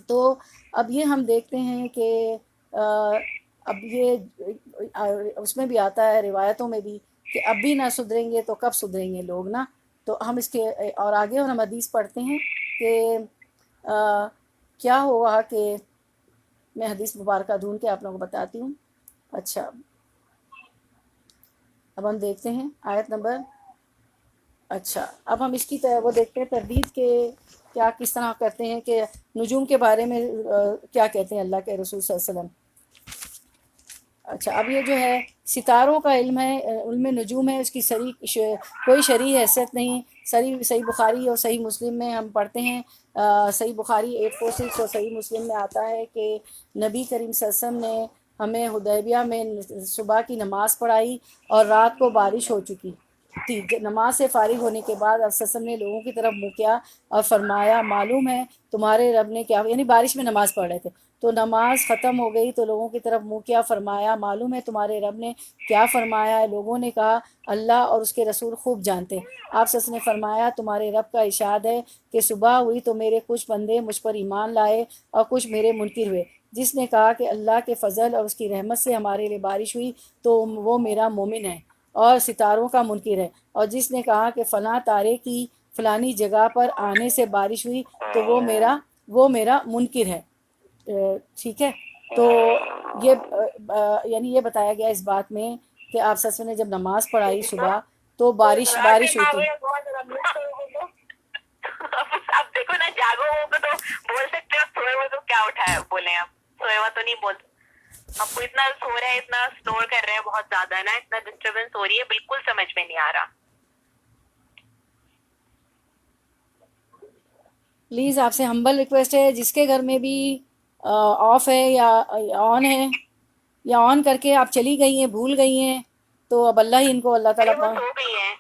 تو اب یہ ہم دیکھتے ہیں کہ اب یہ اس میں بھی آتا ہے روایتوں میں بھی کہ اب بھی نہ سدھریں گے تو کب سدھریں گے لوگ نا۔ تو ہم اس کے اور آگے اور ہم حدیث پڑھتے ہیں کہ کیا ہوا کہ میں حدیث مبارکہ ڈھونڈ کے آپ لوگوں کو بتاتی ہوں۔ اچھا، اب ہم دیکھتے ہیں آیت نمبر، اچھا اب ہم اس کی وہ دیکھتے ہیں تردید کے کیا کس طرح کرتے ہیں کہ نجوم کے بارے میں کیا کہتے ہیں اللہ کے رسول صلی اللہ علیہ وسلم۔ اچھا، اب یہ جو ہے ستاروں کا علم ہے، علم نجوم ہے، اس کی کوئی شرعی حیثیت نہیں۔ صحیح بخاری اور صحیح مسلم میں ہم پڑھتے ہیں، صحیح بخاری 846 اور صحیح مسلم میں آتا ہے کہ نبی کریم صلی اللہ علیہ وسلم نے ہمیں حدیبیہ میں صبح کی نماز پڑھائی اور رات کو بارش ہو چکی تھی۔ نماز سے فارغ ہونے کے بعد آپ صلی اللہ علیہ وسلم نے لوگوں کی طرف منہ کیا اور فرمایا معلوم ہے تمہارے رب نے کیا، یعنی بارش میں نماز پڑھ رہے تھے تو نماز ختم ہو گئی تو لوگوں کی طرف منہ کیا، فرمایا معلوم ہے تمہارے رب نے کیا فرمایا ہے۔ لوگوں نے کہا اللہ اور اس کے رسول خوب جانتے۔ آپ صلی اللہ علیہ وسلم نے فرمایا تمہارے رب کا ارشاد ہے کہ صبح ہوئی تو میرے کچھ بندے مجھ پر ایمان لائے اور کچھ میرے منکر ہوئے، جس نے کہا کہ اللہ کے فضل اور اس کی رحمت سے ہمارے لیے بارش ہوئی تو وہ میرا مومن ہے اور ستاروں کا منکر ہے، اور جس نے کہا کہ فلاں تارے کی فلانی جگہ پر آنے سے بارش ہوئی تو وہ میرا منکر ہے۔ ٹھیک ہے، تو یہ یعنی یہ بتایا گیا اس بات میں کہ آپ صلی اللہ علیہ وسلم نے جب نماز پڑھائی صبح تو بارش ہوئی تھی۔ اب دیکھو نا، جاگو ہو تو بول سکتے ہو، سوئے ہو تو کیا اٹھایا بولے، آپ سوئے ہوا تو نہیں بول۔ اب کو اتنا سو رہا ہے، اتنا سنور کر رہے ہیں بہت زیادہ نا، اتنا ڈسٹربنس ہو رہی ہے، بالکل سمجھ میں نہیں آ رہا۔ پلیز آپ سے ہمبل ریکویسٹ ہے، جس کے گھر میں بھی آف ہے یا آن ہے یا آن کر کے آپ چلی گئی ہیں، بھول گئی ہیں، تو اب اللہ ہی ان کو اللہ تعالیٰ وہ سو گئی ہیں،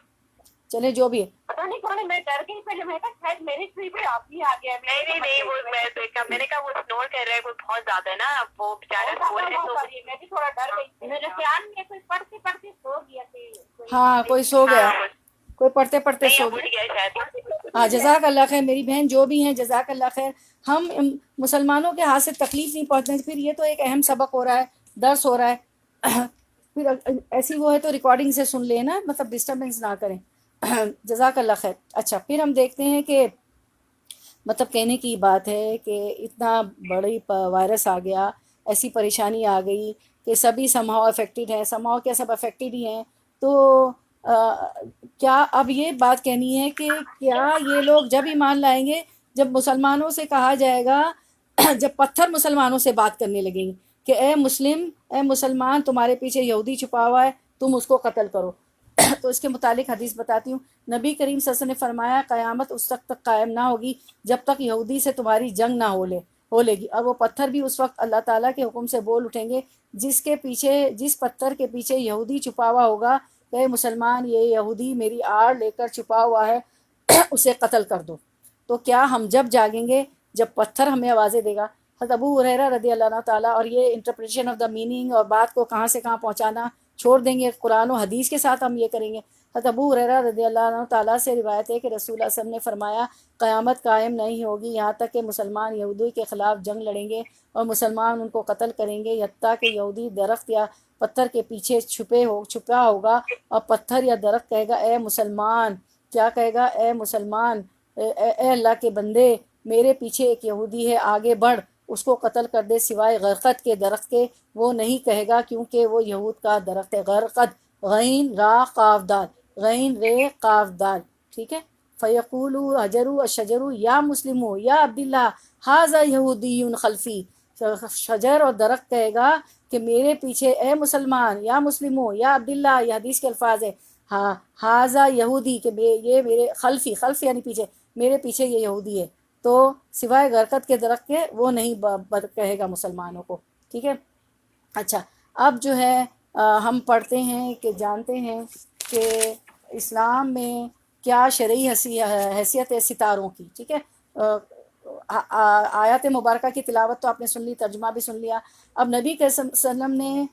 چلے جو بھی ہے۔ پتا نہیں کون ہے، میں ڈر گئی پہلے، میں کہا شاید میری سوئی پہ آپ ہی آ گیا۔ نہیں وہ میں دیکھا، میں نے کہا وہ سنور کر رہا ہے کوئی بہت زیادہ ہے نا، اب وہ بیچارے سو رہے تو میں بھی تھوڑا ڈر گئی، میرے خیال میں کوئی پڑھتے پڑھتے سو گیا تھے۔ ہاں کوئی سو گیا، کوئی پڑھتے پڑھتے سو گیا۔ ہاں جزاک اللہ خیر میری بہن، جو بھی ہیں جزاک اللہ خیر۔ ہم مسلمانوں کے ہاتھ سے تکلیف نہیں پہنچنے، پھر یہ تو ایک اہم سبق ہو رہا ہے، درس ہو رہا ہے، پھر ایسی وہ ہے تو ریکارڈنگ سے سن لیں نا، مطلب ڈسٹربنس نہ کریں۔ جزاک اللہ خیر۔ اچھا، پھر ہم دیکھتے ہیں کہ مطلب کہنے کی بات ہے کہ اتنا بڑی وائرس آ گیا، ایسی پریشانی آ گئی کہ سبھی سمہاؤ افیکٹڈ ہیں، سمہاؤ کیا سب افیکٹڈ ہی ہیں۔ تو کیا اب یہ بات کہنی ہے کہ کیا یہ لوگ جب ایمان لائیں گے جب مسلمانوں سے کہا جائے گا، جب پتھر مسلمانوں سے بات کرنے لگیں گے کہ اے مسلمان تمہارے پیچھے یہودی چھپا ہوا ہے، تم اس کو قتل کرو۔ تو اس کے متعلق حدیث بتاتی ہوں۔ نبی کریم صلی اللہ علیہ وسلم نے فرمایا قیامت اس وقت تک قائم نہ ہوگی جب تک یہودی سے تمہاری جنگ نہ ہو لے گی، اور وہ پتھر بھی اس وقت اللہ تعالیٰ کے حکم سے بول اٹھیں گے جس پتھر کے پیچھے یہودی چھپا ہوا ہوگا کہ اے مسلمان یہ یہودی میری آڑ لے کر چھپا ہوا ہے، اسے قتل کر دو۔ تو کیا ہم جب جاگیں گے جب پتھر ہمیں آوازیں دے گا؟ حضرت ابو ہریرہ رضی اللہ عنہ تعالیٰ، اور یہ انٹرپریشن آف دا میننگ اور بات کو کہاں سے کہاں پہنچانا چھوڑ دیں گے، قرآن و حدیث کے ساتھ ہم یہ کریں گے۔ حضرت ابو ہریرہ رضی اللہ عنہ تعالیٰ سے روایت ہے کہ رسول اللہ صلی اللہ علیہ وسلم نے فرمایا قیامت قائم نہیں ہوگی یہاں تک کہ مسلمان یہودی کے خلاف جنگ لڑیں گے اور مسلمان ان کو قتل کریں گے، حتیٰ کہ یہودی درخت یا پتھر کے پیچھے چھپا ہوگا اور پتھر یا درخت کہے گا اے مسلمان، کیا کہے گا؟ اے مسلمان، اے اللہ کے بندے، میرے پیچھے ایک یہودی ہے، آگے بڑھ، اس کو قتل کر دے سوائے غرقد کے درخت کے۔ وہ نہیں کہے گا کیونکہ وہ یہود کا درخت ہے۔ غرقد، غین را قاف دال، غین رے قاف دال، ٹھیک ہے۔ فیقولو حجرو الشجرو یا مسلمو یا عبداللہ ھذا یہودی خلفی، شجر اور درخت کہے گا کہ میرے پیچھے اے مسلمان یا مسلمو یا عبداللہ، یہ حدیث کے الفاظ ہے، ہاں ہاذا یہودی کہ یہ میرے خلفی، خلف یعنی پیچھے، میرے پیچھے یہ یہودی ہے، تو سوائے غرقت کے درخت کے وہ نہیں کہے گا مسلمانوں کو، ٹھیک ہے۔ اچھا، اب جو ہے ہم پڑھتے ہیں کہ جانتے ہیں کہ اسلام میں کیا شرعی حیثیت ہے ستاروں کی، ٹھیک ہے۔ آیات مبارکہ کی تلاوت تو آپ نے سن لی، ترجمہ بھی سن لیا۔ اب نبی کے صلی اللہ علیہ وسلم نے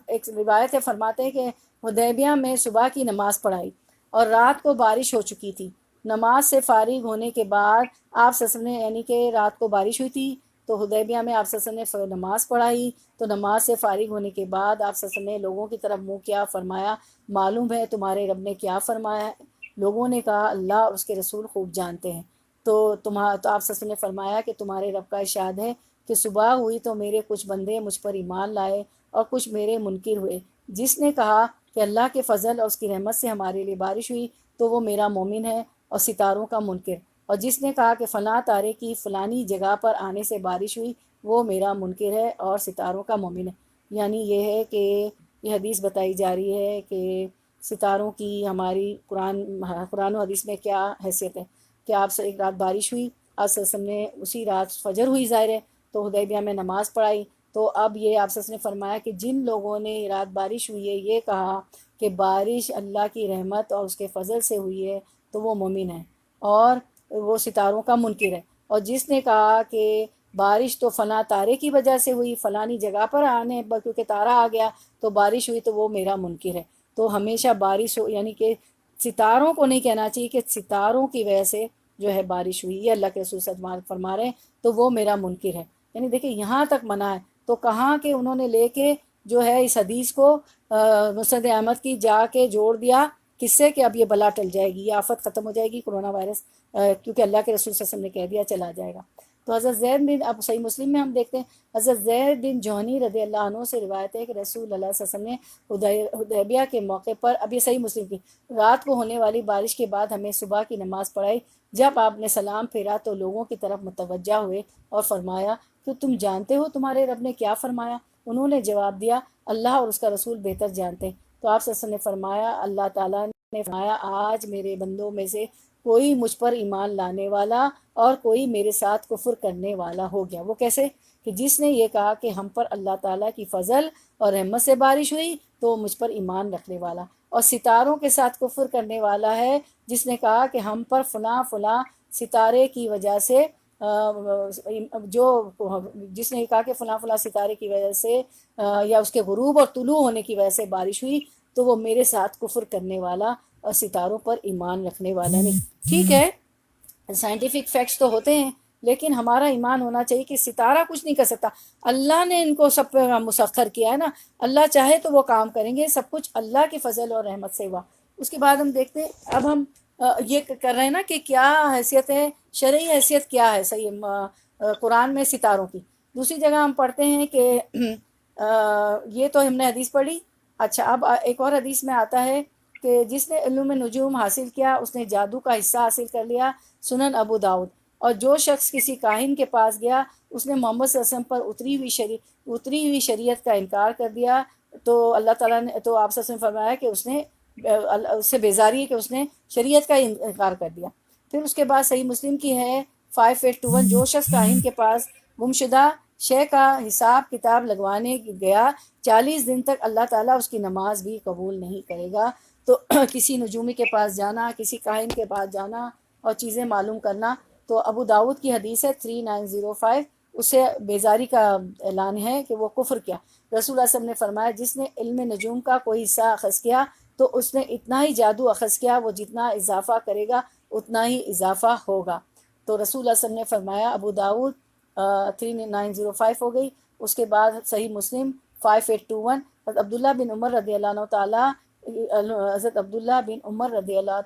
ایک روایت ہے، فرماتے ہیں کہ حدیبیہ میں صبح کی نماز پڑھائی اور رات کو بارش ہو چکی تھی۔ نماز سے فارغ ہونے کے بعد آپ صلی اللہ علیہ وسلم نے، یعنی کہ رات کو بارش ہوئی تھی تو حدیبیہ میں آپ صلی اللہ علیہ وسلم نے نماز پڑھائی، تو نماز سے فارغ ہونے کے بعد آپ صلی اللہ علیہ وسلم نے لوگوں کی طرف منہ کیا، فرمایا معلوم ہے تمہارے رب نے کیا فرمایا ہے؟ لوگوں نے کہا اللہ اور اس کے رسول خوب جانتے ہیں۔ تو آپ صلی اللہ علیہ وسلم نے فرمایا کہ تمہارے رب کا ارشاد ہے کہ صبح ہوئی تو میرے کچھ بندے مجھ پر ایمان لائے اور کچھ میرے منکر ہوئے۔ جس نے کہا کہ اللہ کے فضل اور اس کی رحمت سے ہمارے لیے بارش ہوئی تو وہ میرا مومن ہے اور ستاروں کا منکر، اور جس نے کہا کہ فلاں تارے کی فلانی جگہ پر آنے سے بارش ہوئی وہ میرا منکر ہے اور ستاروں کا مومن ہے۔ یعنی یہ ہے کہ یہ حدیث بتائی جا رہی ہے کہ ستاروں کی ہماری قرآن و حدیث میں کیا حیثیت ہے، کہ آپ سے ایک رات بارش ہوئی، آپ صلی اللہ علیہ وسلم نے اسی رات فجر ہوئی ظاہر ہے تو حدیبیہ میں نماز پڑھائی، تو اب یہ آپ صلی اللہ علیہ وسلم نے فرمایا کہ جن لوگوں نے رات بارش ہوئی ہے یہ کہا کہ بارش اللہ کی رحمت اور اس کے فضل سے ہوئی ہے تو وہ مومن ہے اور وہ ستاروں کا منکر ہے، اور جس نے کہا کہ بارش تو فلاں تارے کی وجہ سے ہوئی، فلانی جگہ پر آنے کیونکہ تارا آ گیا تو بارش ہوئی تو وہ میرا منکر ہے۔ تو ہمیشہ بارش ہو، یعنی کہ ستاروں کو نہیں کہنا چاہیے کہ ستاروں کی وجہ سے جو ہے بارش ہوئی، یہ اللہ کے رسول صلی اللہ علیہ وسلم فرما رہے ہیں تو وہ میرا منکر ہے۔ یعنی دیکھیں یہاں تک منع ہے، تو کہاں کہ انہوں نے لے کے جو ہے اس حدیث کو مسند احمد کی جا کے جوڑ دیا، کس سے کہ اب یہ بلا ٹل جائے گی، یہ آفت ختم ہو جائے گی، کرونا وائرس، کیونکہ اللہ کے رسول صلی اللہ علیہ وسلم نے کہہ دیا چلا جائے گا۔ تو حضرت زید بن، اب صحیح مسلم میں ہم دیکھتے ہیں حضرت زید بن جوہنی رضی اللہ عنہ سے روایت ہے کہ رسول اللہ صلی اللہ علیہ وسلم نے حدیبیہ کے موقع پر، اب یہ صحیح مسلم کی، رات کو ہونے والی بارش کے بعد ہمیں صبح کی نماز پڑھائی، جب آپ نے سلام پھیرا تو لوگوں کی طرف متوجہ ہوئے اور فرمایا کہ تم جانتے ہو تمہارے رب نے کیا فرمایا؟ انہوں نے جواب دیا اللہ اور اس کا رسول بہتر جانتے ہیں۔ تو آپ صلی اللہ علیہ وسلم نے فرمایا، اللہ تعالیٰ نے فرمایا آج میرے بندوں میں سے کوئی مجھ پر ایمان لانے والا اور کوئی میرے ساتھ کفر کرنے والا ہو گیا۔ وہ کیسے؟ کہ جس نے یہ کہا کہ ہم پر اللہ تعالیٰ کی فضل اور رحمت سے بارش ہوئی تو مجھ پر ایمان رکھنے والا، اور ستاروں کے ساتھ کفر کرنے والا ہے جس نے کہا کہ ہم پر فلاں فلاں ستارے کی وجہ سے جس نے کہا کہ فلاں فلاں ستارے کی وجہ سے یا اس کے غروب اور طلوع ہونے کی وجہ سے بارش ہوئی تو وہ میرے ساتھ کفر کرنے والا اور ستاروں پر ایمان رکھنے والا نہیں۔ ٹھیک ہے، سائنٹیفک فیکٹس تو ہوتے ہیں لیکن ہمارا ایمان ہونا چاہیے کہ ستارہ کچھ نہیں کر سکتا، اللہ نے ان کو سب مسخر کیا ہے نا، اللہ چاہے تو وہ کام کریں گے، سب کچھ اللہ کی فضل اور رحمت سے ہوا۔ اس کے بعد ہم دیکھتے ہیں، اب ہم یہ کر رہے ہیں نا کہ کیا حیثیت ہے، شرعی حیثیت کیا ہے صحیح قرآن میں ستاروں کی۔ دوسری جگہ ہم پڑھتے ہیں کہ یہ تو ہم نے حدیث پڑھی۔ اچھا، اب ایک اور حدیث میں آتا ہے کہ جس نے علم نجوم حاصل کیا اس نے جادو کا حصہ حاصل کر لیا، سنن ابو داؤد۔ اور جو شخص کسی کاہن کے پاس گیا اس نے محمد صلی اللہ علیہ وسلم پر اتری ہوئی شریعت کا انکار کر دیا، تو اللہ تعالیٰ نے، تو آپ صلی اللہ علیہ وسلم فرمایا کہ اس نے اس سے بیزاری ہے کہ اس نے شریعت کا انکار کر دیا۔ پھر اس کے بعد صحیح مسلم کی ہے 5821، جو شخص کاہن کے پاس گمشدہ شے کا حساب کتاب لگوانے گیا 40 دن تک اللہ تعالیٰ اس کی نماز بھی قبول نہیں کرے گا۔ تو کسی نجومی کے پاس جانا، کسی کاہن کے پاس جانا اور چیزیں معلوم کرنا، تو ابو داؤد کی حدیث ہے 3905، اس سے بیزاری کا اعلان ہے کہ وہ کفر کیا۔ رسول اللہ صلی اللہ علیہ وسلم نے فرمایا جس نے علم نجوم کا کوئی حصہ اخذ کیا تو اس نے اتنا ہی جادو اخذ کیا، وہ جتنا اضافہ کرے گا اتنا ہی اضافہ ہوگا۔ تو رسول اللہ صلی اللہ علیہ وسلم نے فرمایا، ابو داؤد 3905 ہو گئی۔ اس کے بعد صحیح مسلم 5821، حضرت عبداللہ بن عمر رضی اللہ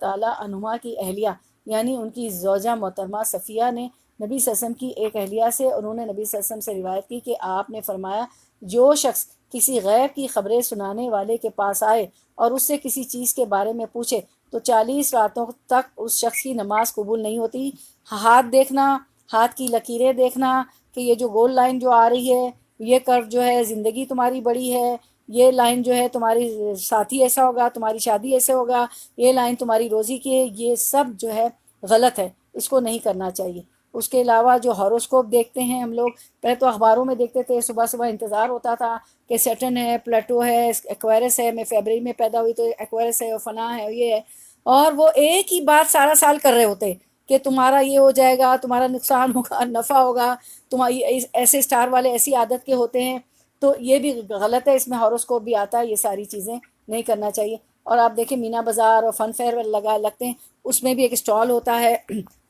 تعالیٰ عنہما کی اہلیہ یعنی ان کی زوجہ محترمہ صفیہ نے نبی صلی اللہ علیہ وسلم کی ایک اہلیہ سے، انہوں نے نبی صلی اللہ علیہ وسلم سے روایت کی کہ آپ نے فرمایا جو شخص کسی غیر کی خبریں سنانے والے کے پاس آئے اور اس سے کسی چیز کے بارے میں پوچھے تو 40 راتوں تک اس شخص کی نماز قبول نہیں ہوتی۔ ہاتھ دیکھنا، ہاتھ کی لکیریں دیکھنا کہ یہ جو گول لائن جو آ رہی ہے یہ کرو جو ہے زندگی تمہاری بڑی ہے، یہ لائن جو ہے تمہاری ساتھی ایسا ہوگا، تمہاری شادی ایسے ہوگا، یہ لائن تمہاری روزی کی ہے، یہ سب جو ہے غلط ہے، اس کو نہیں کرنا چاہیے۔ اس کے علاوہ جو ہاروسکوپ دیکھتے ہیں ہم لوگ، پہلے تو اخباروں میں دیکھتے تھے، صبح صبح انتظار ہوتا تھا کہ سیٹرن ہے، پلوٹو ہے، ایکویرس ہے، میں فیبرری میں پیدا ہوئی تو ایکویرس ہے اور فلاں ہے، یہ ہے، اور وہ ایک ہی بات سارا سال کر رہے ہوتے کہ تمہارا یہ ہو جائے گا، تمہارا نقصان ہوگا، نفع ہوگا، تمہاری ایسے اسٹار والے ایسی عادت کے ہوتے ہیں۔ تو یہ بھی غلط ہے، اس میں ہاروسکوپ بھی آتا ہے، یہ ساری چیزیں نہیں کرنا چاہیے۔ اور آپ دیکھیں مینا بازار اور فن فیئر لگتے ہیں، اس میں بھی ایک اسٹال ہوتا ہے،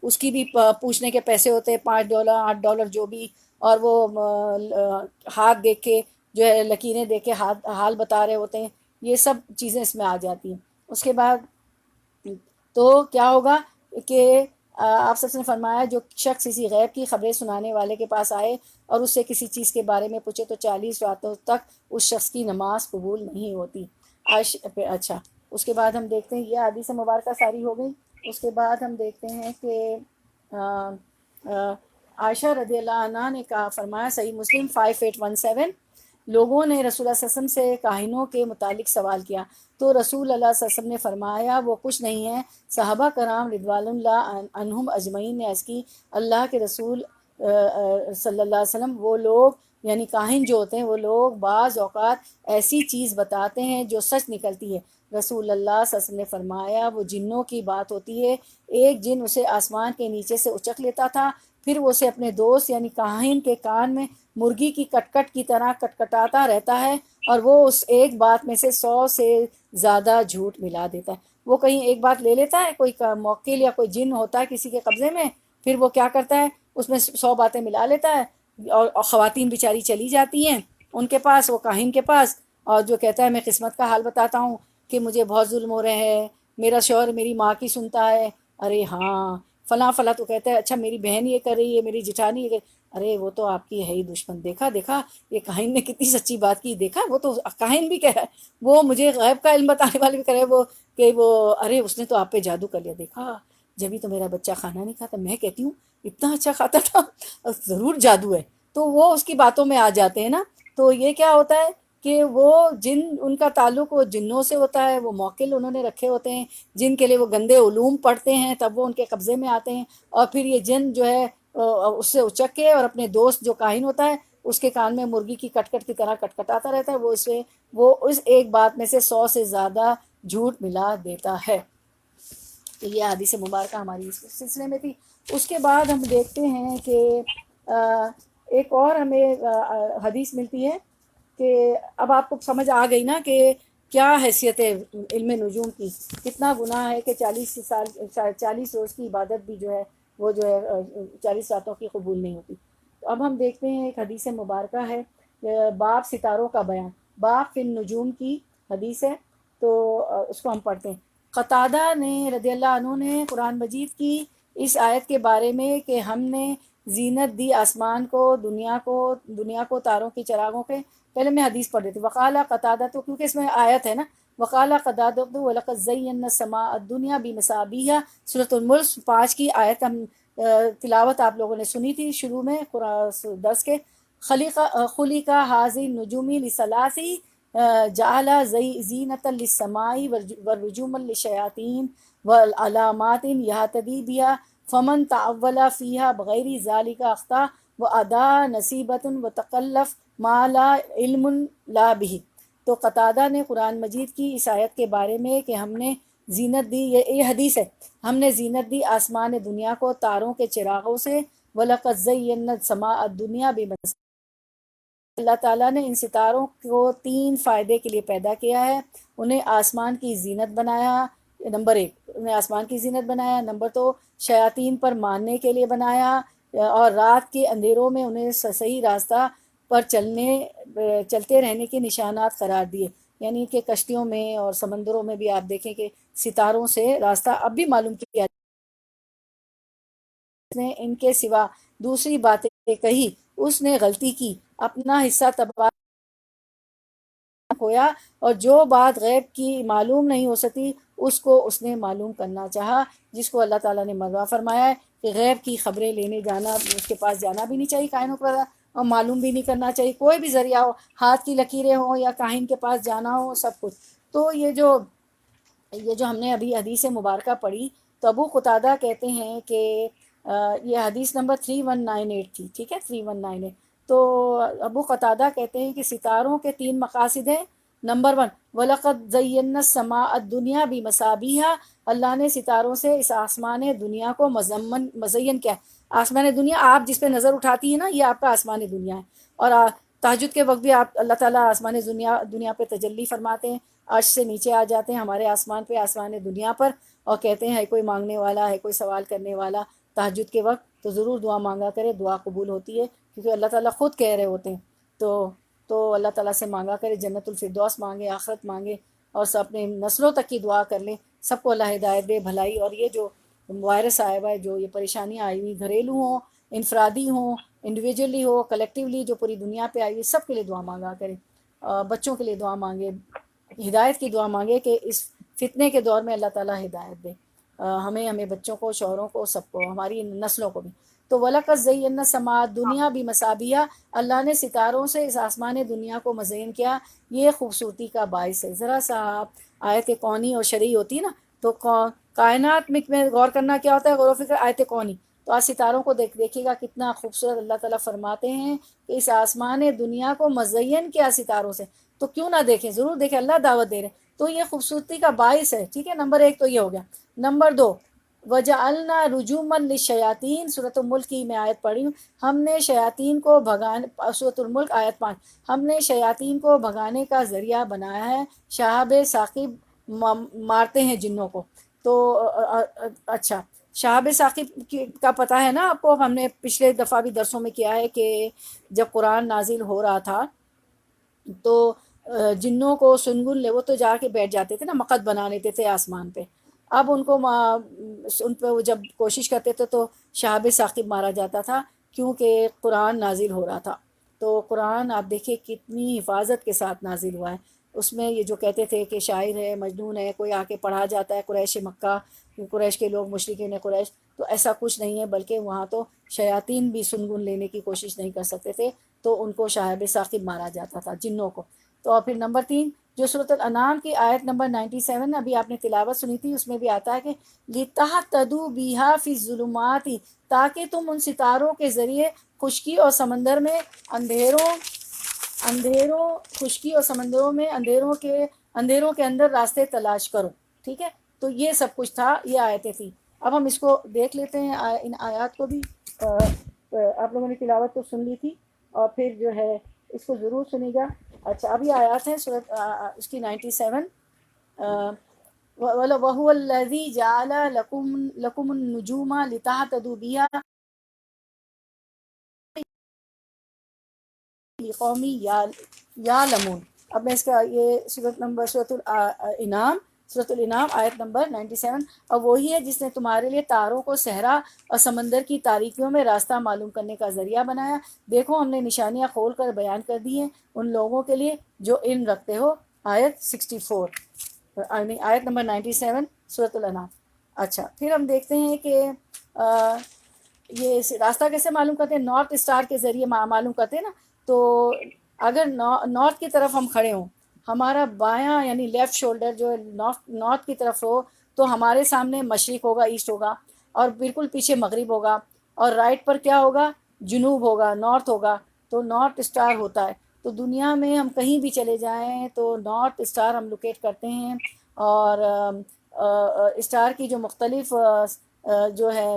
اس کی بھی پوچھنے کے پیسے ہوتے ہیں، $5 $8 جو بھی، اور وہ ہاتھ دیکھ کے جو ہے لکیریں دیکھ کے حال بتا رہے ہوتے ہیں، یہ سب چیزیں اس میں آ جاتی ہیں۔ اس کے بعد تو کیا ہوگا کہ آپ سب نے فرمایا جو شخص کسی غیب کی خبریں سنانے والے کے پاس آئے اور اس سے کسی چیز کے بارے میں پوچھے تو 40 راتوں تک اس شخص کی نماز قبول نہیں ہوتی۔ اچھا، اس کے بعد ہم دیکھتے ہیں، یہ حدیث مبارکہ ساری ہو گئی۔ اس کے بعد ہم دیکھتے ہیں کہ عائشہ رضی اللہ عنہ نے کہا، فرمایا صحیح مسلم 5817، لوگوں نے رسول اللہ صلی اللہ علیہ وسلم سے کاہنوں کے متعلق سوال کیا تو رسول اللہ صلی اللہ علیہ وسلم نے فرمایا وہ کچھ نہیں ہے۔ صحابہ کرام رضوان اللہ عنہم اجمعین نے عرض کی، اللہ کے رسول صلی اللہ علیہ وسلم، وہ لوگ یعنی کاہن جو ہوتے ہیں وہ لوگ بعض اوقات ایسی چیز بتاتے ہیں جو سچ نکلتی ہے۔ رسول اللہ صلی اللہ علیہ وسلم نے فرمایا وہ جنوں کی بات ہوتی ہے، ایک جن اسے آسمان کے نیچے سے اچک لیتا تھا، پھر وہ اسے اپنے دوست یعنی کاہن کے کان میں مرغی کی کٹکٹ کی طرح کٹکٹاتا رہتا ہے، اور وہ اس ایک بات میں سے 100 سے زیادہ جھوٹ ملا دیتا ہے۔ وہ کہیں ایک بات لے لیتا ہے، کوئی موکل یا کوئی جن ہوتا ہے کسی کے قبضے میں، پھر وہ کیا کرتا ہے اس میں 100 باتیں ملا لیتا ہے، اور خواتین بیچاری چلی جاتی ہیں ان کے پاس، وہ کاہن کے پاس، اور جو کہتا ہے میں قسمت کا حال بتاتا ہوں کہ مجھے بہت ظلم ہو رہے ہیں، میرا شوہر میری ماں کی سنتا ہے، ارے ہاں فلاں فلاں، تو کہتا ہے اچھا میری بہن یہ کر رہی ہے، میری جٹھانی یہ، ارے وہ تو آپ کی ہے ہی دشمن، دیکھا یہ کاہن نے کتنی سچی بات کی، دیکھا وہ تو کاہن بھی کہہ رہا ہے، وہ مجھے غیب کا علم بتانے والے بھی کہہ رہے ہیں وہ کہ وہ ارے اس نے تو آپ پہ جادو کر لیا، دیکھا جبھی تو میرا بچہ کھانا نہیں کھاتا، میں کہتی ہوں اتنا اچھا کھاتا تھا، ضرور جادو ہے۔ تو وہ اس کی باتوں میں آ جاتے ہیں نا۔ تو یہ کیا ہوتا ہے کہ وہ جن ان کا تعلق وہ جنوں سے ہوتا ہے، وہ موکل انہوں نے رکھے ہوتے ہیں جن کے لیے وہ گندے علوم پڑھتے ہیں، تب وہ ان کے قبضے میں آتے ہیں، اور پھر یہ جن جو ہے اس سے اچک کے اور اپنے دوست جو کاہن ہوتا ہے اس کے کان میں مرغی کی کٹکٹ کی طرح کٹکٹاتا رہتا ہے، وہ اس ایک بات میں سے 100 سے زیادہ جھوٹ ملا دیتا ہے۔ تو یہ حدیث مبارکہ ہماری اس سلسلے میں تھی۔ اس کے بعد ہم دیکھتے ہیں کہ ایک اور ہمیں حدیث ملتی ہے کہ اب آپ کو سمجھ آ گئی نا کہ کیا حیثیت ہے علم نجوم کی، کتنا گناہ ہے کہ 40 روز کی عبادت بھی جو ہے وہ جو ہے 40 راتوں کی قبول نہیں ہوتی۔ تو اب ہم دیکھتے ہیں ایک حدیث مبارکہ ہے، باب ستاروں کا بیان، باب فی النجوم کی حدیث ہے، تو اس کو ہم پڑھتے ہیں۔ قتادہ نے رضی اللہ عنہ نے قرآن مجید کی اس آیت کے بارے میں کہ ہم نے زینت دی آسمان کو، دنیا کو تاروں کی چراغوں کے، پہلے میں حدیث پڑھ رہی تھی، وقال قتادہ، تو کیونکہ اس میں آیت ہے نا، وقال قتادہ وَلَقَدْ زَيَّنَّا السَّمَاءَ الدُّنْيَا بِمَصَابِيحَ، سورۃ الملک 5 کی آیت ہم تلاوت آپ لوگوں نے سنی تھی شروع میں قرآن 10 کے، خلق هذه النجوم لثلاث جعل زینة للسماء ورجوما للشیاطین وعلامات یہتدی بها فمن تعول فیها بغیر ذلك اخطا وادا نصیبۃ وتکلف ما لا علم لا به۔ تو قتادہ نے قرآن مجید کی اس آیت کے بارے میں کہ ہم نے زینت دی، یہ حدیث ہے، ہم نے زینت دی آسمان دنیا کو تاروں کے چراغوں سے، وَلَقَدْ زَيَّنَّا السَّمَاءَ الدُّنْيَا بِمَصَابِيحَ، اللہ تعالیٰ نے ان ستاروں کو 3 فائدے کے لیے پیدا کیا ہے، انہیں آسمان کی زینت بنایا، نمبر 1 انہیں آسمان کی زینت بنایا، نمبر 2 شیاطین پر ماننے کے لیے بنایا، اور رات کے اندھیروں میں انہیں صحیح راستہ پر چلتے رہنے کے نشانات قرار دیے، یعنی کہ کشتیوں میں اور سمندروں میں بھی آپ دیکھیں کہ ستاروں سے راستہ اب بھی معلوم کیا نے ان کے سوا دوسری باتیں کہی، اس نے غلطی کی، اپنا حصہ تباہ کھویا، اور جو بات غیب کی معلوم نہیں ہو سکتی اس کو اس نے معلوم کرنا چاہا، جس کو اللہ تعالیٰ نے منع فرمایا ہے کہ غیب کی خبریں لینے جانا، اس کے پاس جانا بھی نہیں چاہیے کائنوں پر اور معلوم بھی نہیں کرنا چاہیے، کوئی بھی ذریعہ ہو، ہاتھ کی لکیریں ہوں یا کاہن کے پاس جانا ہو، سب کچھ۔ تو یہ جو ہم نے ابھی حدیث مبارکہ پڑھی، تو ابو قتادہ کہتے ہیں کہ یہ حدیث نمبر 3198 تھی، ٹھیک ہے، 3198۔ تو ابو قتادہ کہتے ہیں کہ ستاروں کے 3 مقاصد ہیں۔ نمبر 1، وَلَقَدْ زَيَّنَّا السَّمَاءَ الدُّنْيَا بِمَصَابِيحَ، اللہ نے ستاروں سے اس آسمان دنیا کو مزین کیا۔ آسمان دنیا آپ جس پہ نظر اٹھاتی ہیں نا، یہ آپ کا آسمان دنیا ہے۔ اور تہجد کے وقت بھی آپ اللہ تعالیٰ آسمان دنیا پہ تجلی فرماتے ہیں، عرش سے نیچے آ جاتے ہیں ہمارے آسمان پہ، آسمان دنیا پر، اور کہتے ہیں ہے کوئی مانگنے والا، ہے کوئی سوال کرنے والا تہجد کے وقت، تو ضرور دعا مانگا کرے، دعا قبول ہوتی ہے، کیونکہ اللہ تعالیٰ خود کہہ رہے ہوتے ہیں۔ تو اللہ تعالیٰ سے مانگا کرے، جنت الفردوس مانگے، آخرت مانگے، اور سب اپنے نسلوں تک کی دعا کر لیں، سب کو اللہ ہدایت دے، بھلائی۔ اور یہ جو وائرس آیا ہوا ہے، جو یہ پریشانیاں آئی ہوئی، گھریلو ہوں، انفرادی ہوں، انڈیویجولی ہو، کلیکٹیولی جو پوری دنیا پہ آئی ہوئی، سب کے لیے دعا مانگا کرے، بچوں کے لیے دعا مانگے، ہدایت کی دعا مانگے کہ اس فتنے کے دور میں اللہ تعالیٰ ہدایت دے ہمیں بچوں کو، شوہروں کو، سب کو، ہماری نسلوں کو بھی۔ تو وَلَقَدْ زَيَّنَّا السَّمَاءَ الدُّنْيَا بِمَصَابِيحَ، اللہ نے ستاروں سے اس آسمان دنیا کو مزین کیا، یہ خوبصورتی کا باعث ہے۔ ذرا سا آپ آیت کونی اور شرعی ہوتی ہے نا، تو کائنات میں غور کرنا کیا ہوتا ہے، غور و فکر آیت کونی۔ تو آج ستاروں کو دیکھیے گا کتنا خوبصورت اللہ تعالیٰ فرماتے ہیں کہ اس آسمان دنیا کو مزین کیا ستاروں سے، تو کیوں نہ دیکھیں، ضرور دیکھیں، اللہ دعوت دے رہے ہیں۔ تو یہ خوبصورتی کا باعث ہے، ٹھیک ہے، نمبر 1 تو یہ ہو گیا۔ نمبر 2، وَجَعَلْنَا رُجُومًا لِلشَّيَاطِينِ، سورۃ الملک کی میں آیت پڑھی ہوں، ہم نے شیاطین کو بھگانے، سورۃ الملک آیت 5، ہم نے شیاطین کو بھگانے کا ذریعہ بنایا ہے، شہاب ثاقب مارتے ہیں جنوں کو۔ تو اچھا، شہاب ثاقب کا پتہ ہے نا آپ کو، ہم نے پچھلے دفعہ بھی درسوں میں کیا ہے کہ جب قرآن نازل ہو رہا تھا تو جنوں کو سنگل لے، وہ تو جا کے بیٹھ جاتے تھے نا، مقد بنا لیتے تھے آسمان پہ۔ اب ان کو ان پہ وہ جب کوشش کرتے تھے تو شہاب ثاقب مارا جاتا تھا، کیونکہ قرآن نازل ہو رہا تھا۔ تو قرآن آپ دیکھیں کتنی حفاظت کے ساتھ نازل ہوا ہے، اس میں یہ جو کہتے تھے کہ شاعر ہے، مجنون ہے، کوئی آ کے پڑھا جاتا ہے، قریش مکہ، قریش کے لوگ، مشرکین قریش، تو ایسا کچھ نہیں ہے، بلکہ وہاں تو شیاطین بھی سنگن لینے کی کوشش نہیں کر سکتے تھے، تو ان کو شہاب ثاقب مارا جاتا تھا، جنوں کو۔ تو اور پھر نمبر 3، جو سورۃ الانعام کی آیت نمبر 97 ابھی آپ نے تلاوت سنی تھی، اس میں بھی آتا ہے کہ لِتَهْتَدُوا بِهَا فِي الظُّلُمَاتِ، تاکہ تم ان ستاروں کے ذریعے خشکی اور سمندر میں اندھیروں خشکی اور سمندروں میں اندھیروں کے اندر راستے تلاش کرو، ٹھیک ہے۔ تو یہ سب کچھ تھا، یہ آیتیں تھیں۔ اب ہم اس کو دیکھ لیتے ہیں، ان آیات کو بھی آپ لوگوں نے تلاوت تو سن لی تھی، اور پھر جو ہے اس کو ضرور سنیے گا۔ اچھا، ابھی آیات ہیں سورۃ اس کی 97۔ وَهُوَ الَّذِي جَعَلَ لَكُمُ النُّجُومَ لِتَهْتَدُوا بِهَا لِقَوْمٍ يَعْلَمُونَ۔ اب میں اس کا یہ سورۃ الانعام آیت نمبر 97، اور وہی ہے جس نے تمہارے لیے تاروں کو صحرا اور سمندر کی تاریکیوں میں راستہ معلوم کرنے کا ذریعہ بنایا، دیکھو ہم نے نشانیاں کھول کر بیان کر دی ہیں ان لوگوں کے لیے جو علم رکھتے ہو۔ آیت 64، آیت نمبر 97 سورۃ الانعام۔ اچھا، پھر ہم دیکھتے ہیں کہ یہ راستہ کیسے معلوم کرتے ہیں، نارتھ اسٹار کے ذریعے معلوم کرتے ہیں نا۔ تو اگر نارتھ کی طرف ہم کھڑے ہوں، ہمارا بایاں یعنی لیفٹ شولڈر جو نارتھ کی طرف ہو، تو ہمارے سامنے مشرق ہوگا، ایسٹ ہوگا، اور بالکل پیچھے مغرب ہوگا، اور رائٹ پر کیا ہوگا، جنوب ہوگا، نارتھ ہوگا، تو نارتھ اسٹار ہوتا ہے۔ تو دنیا میں ہم کہیں بھی چلے جائیں تو نارتھ اسٹار ہم لوکیٹ کرتے ہیں، اور اسٹار کی جو مختلف جو ہے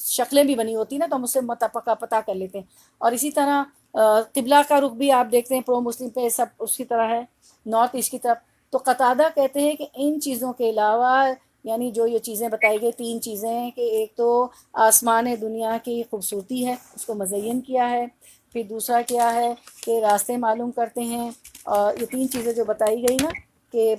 شکلیں بھی بنی ہوتی ہیں نا، تو ہم اس سے پتہ کر لیتے ہیں۔ اور اسی طرح قبلہ کا رخ بھی آپ دیکھتے ہیں، پرو مسلم پہ سب اس کی طرح ہے، نارتھ ایسٹ کی طرف۔ تو قتادہ کہتے ہیں کہ ان چیزوں کے علاوہ، یعنی جو یہ چیزیں بتائی گئی، 3 چیزیں ہیں، کہ ایک تو آسمان دنیا کی خوبصورتی ہے، اس کو مزین کیا ہے، پھر دوسرا کیا ہے کہ راستے معلوم کرتے ہیں، اور یہ 3 چیزیں جو بتائی گئی نا، کہ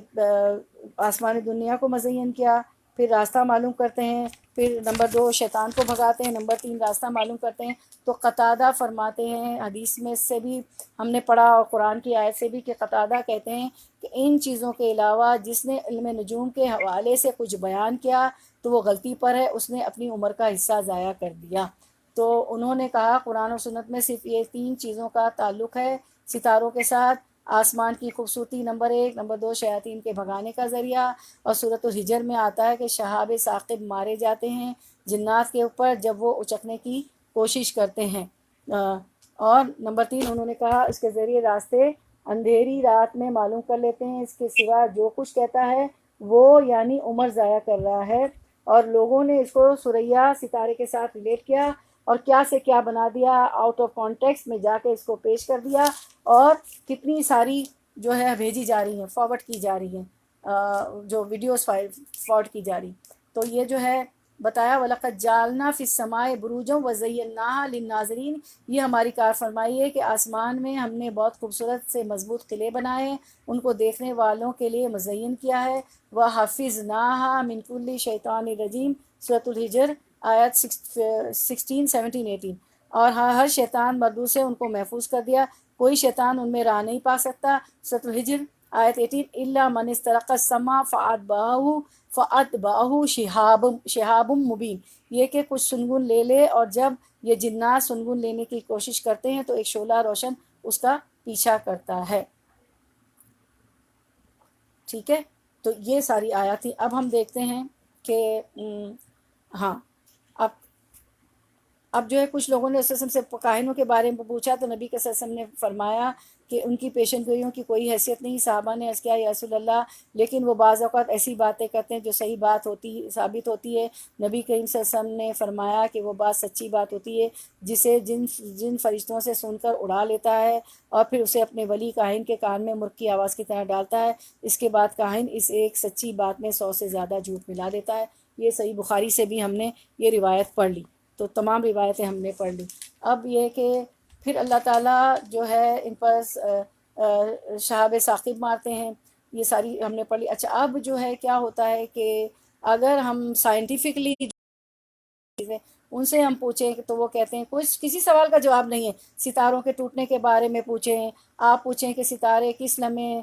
آسمان دنیا کو مزین کیا، پھر راستہ معلوم کرتے ہیں، پھر نمبر 2 شیطان کو بھگاتے ہیں، نمبر 3 راستہ معلوم کرتے ہیں۔ تو قتادہ فرماتے ہیں، حدیث میں سے بھی ہم نے پڑھا اور قرآن کی آیت سے بھی، کہ قتادہ کہتے ہیں کہ ان چیزوں کے علاوہ جس نے علم نجوم کے حوالے سے کچھ بیان کیا تو وہ غلطی پر ہے، اس نے اپنی عمر کا حصہ ضائع کر دیا۔ تو انہوں نے کہا قرآن و سنت میں صرف یہ 3 چیزوں کا تعلق ہے ستاروں کے ساتھ: آسمان کی خوبصورتی نمبر 1، نمبر 2 شیاطین کے بھگانے کا ذریعہ، اور سورۃ الحجر میں آتا ہے کہ شہاب ثاقب مارے جاتے ہیں جنات کے اوپر جب وہ اچکنے کی کوشش کرتے ہیں۔ اور نمبر 3 انہوں نے کہا اس کے ذریعے راستے اندھیری رات میں معلوم کر لیتے ہیں، اس کے سوا جو کچھ کہتا ہے وہ یعنی عمر ضائع کر رہا ہے۔ اور لوگوں نے اس کو ثریا ستارے کے ساتھ ریلیٹ کیا اور کیا سے کیا بنا دیا، آؤٹ آف کانٹیکسٹ میں جا کے اس کو پیش کر دیا، اور کتنی ساری جو ہے بھیجی جا رہی ہیں، فارورڈ کی جا رہی ہیں، جو ویڈیوز فارورڈ کی جا رہی۔ تو یہ جو ہے بتایا وَلَقَدْ جَعَلْنَا فِي السَّمَاءِ بُرُوجًا وَزَيَّنَّاهَا لِلنَّاظِرِينَ، یہ ہماری کار فرمائی ہے کہ آسمان میں ہم نے بہت خوبصورت سے مضبوط قلعے بنائے ہیں، ان کو دیکھنے والوں کے لیے مزین کیا ہے۔ وَحَفِظْنَاهَا مِنْ كُلِّ شَيْطَانٍ رَجِيمٍ، سورۃ الحجر آیت 16، 17، 18۔ اور ہر شیطان مردود سے ان کو محفوظ کر دیا، کوئی شیطان ان میں راہ نہیں پا سکتا۔ سورۃ الحجر آیت 18، إِلَّا مَنِ اسْتَرَقَ السَّمْعَ فَأَتْبَعَهُ شِهَابٌ مُبِينٌ، یہ کہ کچھ سنگن لے لے، اور جب یہ جنات سنگن لینے کی کوشش کرتے ہیں تو ایک شعلہ روشن اس کا پیچھا کرتا ہے۔ ٹھیک ہے، تو یہ ساری آیات تھی۔ اب ہم دیکھتے ہیں کہ ہاں اب جو ہے کچھ لوگوں نے رسول سے کاہنوں کے بارے میں پوچھا تو نبی کے صلی اللہ علیہ وسلم نے فرمایا کہ ان کی پیشن گوئیوں کی کوئی حیثیت نہیں۔ صحابہ نے عرض کیا یا رسول اللہ، لیکن وہ بعض اوقات ایسی باتیں کرتے ہیں جو صحیح بات ثابت ہوتی ہے۔ نبی کریم صلی اللہ علیہ وسلم نے فرمایا کہ وہ بات سچی بات ہوتی ہے جسے جن فرشتوں سے سن کر اڑا لیتا ہے اور پھر اسے اپنے ولی کاہن کے کان میں مرغ کی آواز کی طرح ڈالتا ہے، اس کے بعد کاہن اس ایک سچی بات میں 100 سے زیادہ جھوٹ ملا دیتا ہے۔ یہ صحیح بخاری سے بھی ہم نے یہ روایت پڑھ لی، تو تمام روایتیں ہم نے پڑھ لی۔ اب یہ کہ پھر اللہ تعالیٰ جو ہے ان پر شہاب ثاقب مارتے ہیں، یہ ساری ہم نے پڑھ لی۔ اچھا اب جو ہے کیا ہوتا ہے کہ اگر ہم سائنٹیفکلی ان سے ہم پوچھیں تو وہ کہتے ہیں کسی سوال کا جواب نہیں ہے۔ ستاروں کے ٹوٹنے کے بارے میں پوچھیں، آپ پوچھیں کہ ستارے کس لمحے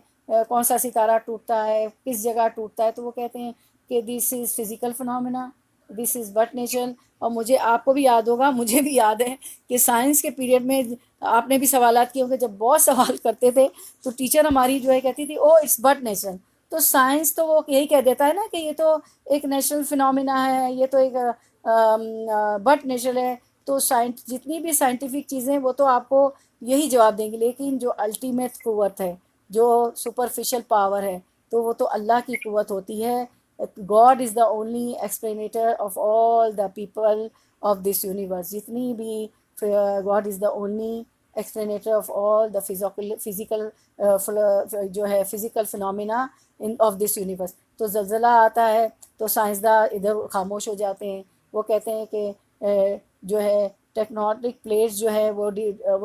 کون سا ستارہ ٹوٹتا ہے، کس جگہ ٹوٹتا ہے، تو وہ کہتے ہیں کہ this is physical phenomena, this is but natural. اور مجھے، آپ کو بھی یاد ہوگا، مجھے بھی یاد ہے کہ سائنس کے پیریڈ میں آپ نے بھی سوالات کیے ہوں گے، جب بہت سوال کرتے تھے تو ٹیچر ہماری جو ہے کہتی تھی او اٹس بٹ نیچرل۔ تو سائنس تو وہ یہی کہہ دیتا ہے نا کہ یہ تو ایک نیچرل فنومینا ہے، یہ تو ایک بٹ نیچرل ہے۔ تو جتنی بھی سائنٹیفک چیزیں وہ تو آپ کو یہی جواب دیں گی، لیکن جو الٹیمیٹ قوت ہے، جو سپرفیشل پاور ہے، تو وہ تو اللہ کی قوت ہوتی ہے۔ God is the only explainer of all the people of this universe، جتنی بھی God is the only explainer of all the physical جو ہے physical phenomena of this universe۔ تو زلزلہ آتا ہے تو سائنسداں ادھر خاموش ہو جاتے ہیں، وہ کہتے ہیں کہ جو ہے ٹیکٹونک پلیٹس جو ہے وہ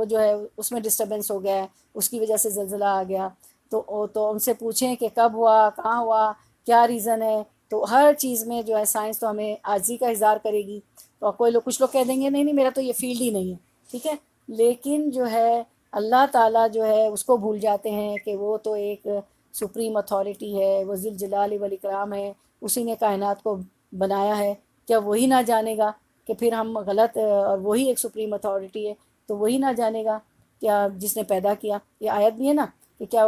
جو ہے اس میں ڈسٹربنس ہو گیا ہے، اس کی وجہ سے زلزلہ آ گیا۔ تو ان سے پوچھیں کہ کب ہوا، کہاں ہوا، کیا ریزن ہے۔ تو ہر چیز میں جو ہے سائنس تو ہمیں عاجزی کا اظہار کرے گی۔ تو کچھ لوگ کہہ دیں گے نہیں میرا تو یہ فیلڈ ہی نہیں ہے، ٹھیک ہے، لیکن جو ہے اللہ تعالیٰ جو ہے اس کو بھول جاتے ہیں کہ وہ تو ایک سپریم اتھارٹی ہے، وہ ذی الجلال والاکرام ہے، اسی نے کائنات کو بنایا ہے۔ کیا وہی نہ جانے گا کہ پھر ہم غلط، اور وہی ایک سپریم اتھارٹی ہے تو وہی نہ جانے گا کیا جس نے پیدا کیا۔ یہ آیت بھی ہے نا کہ کیا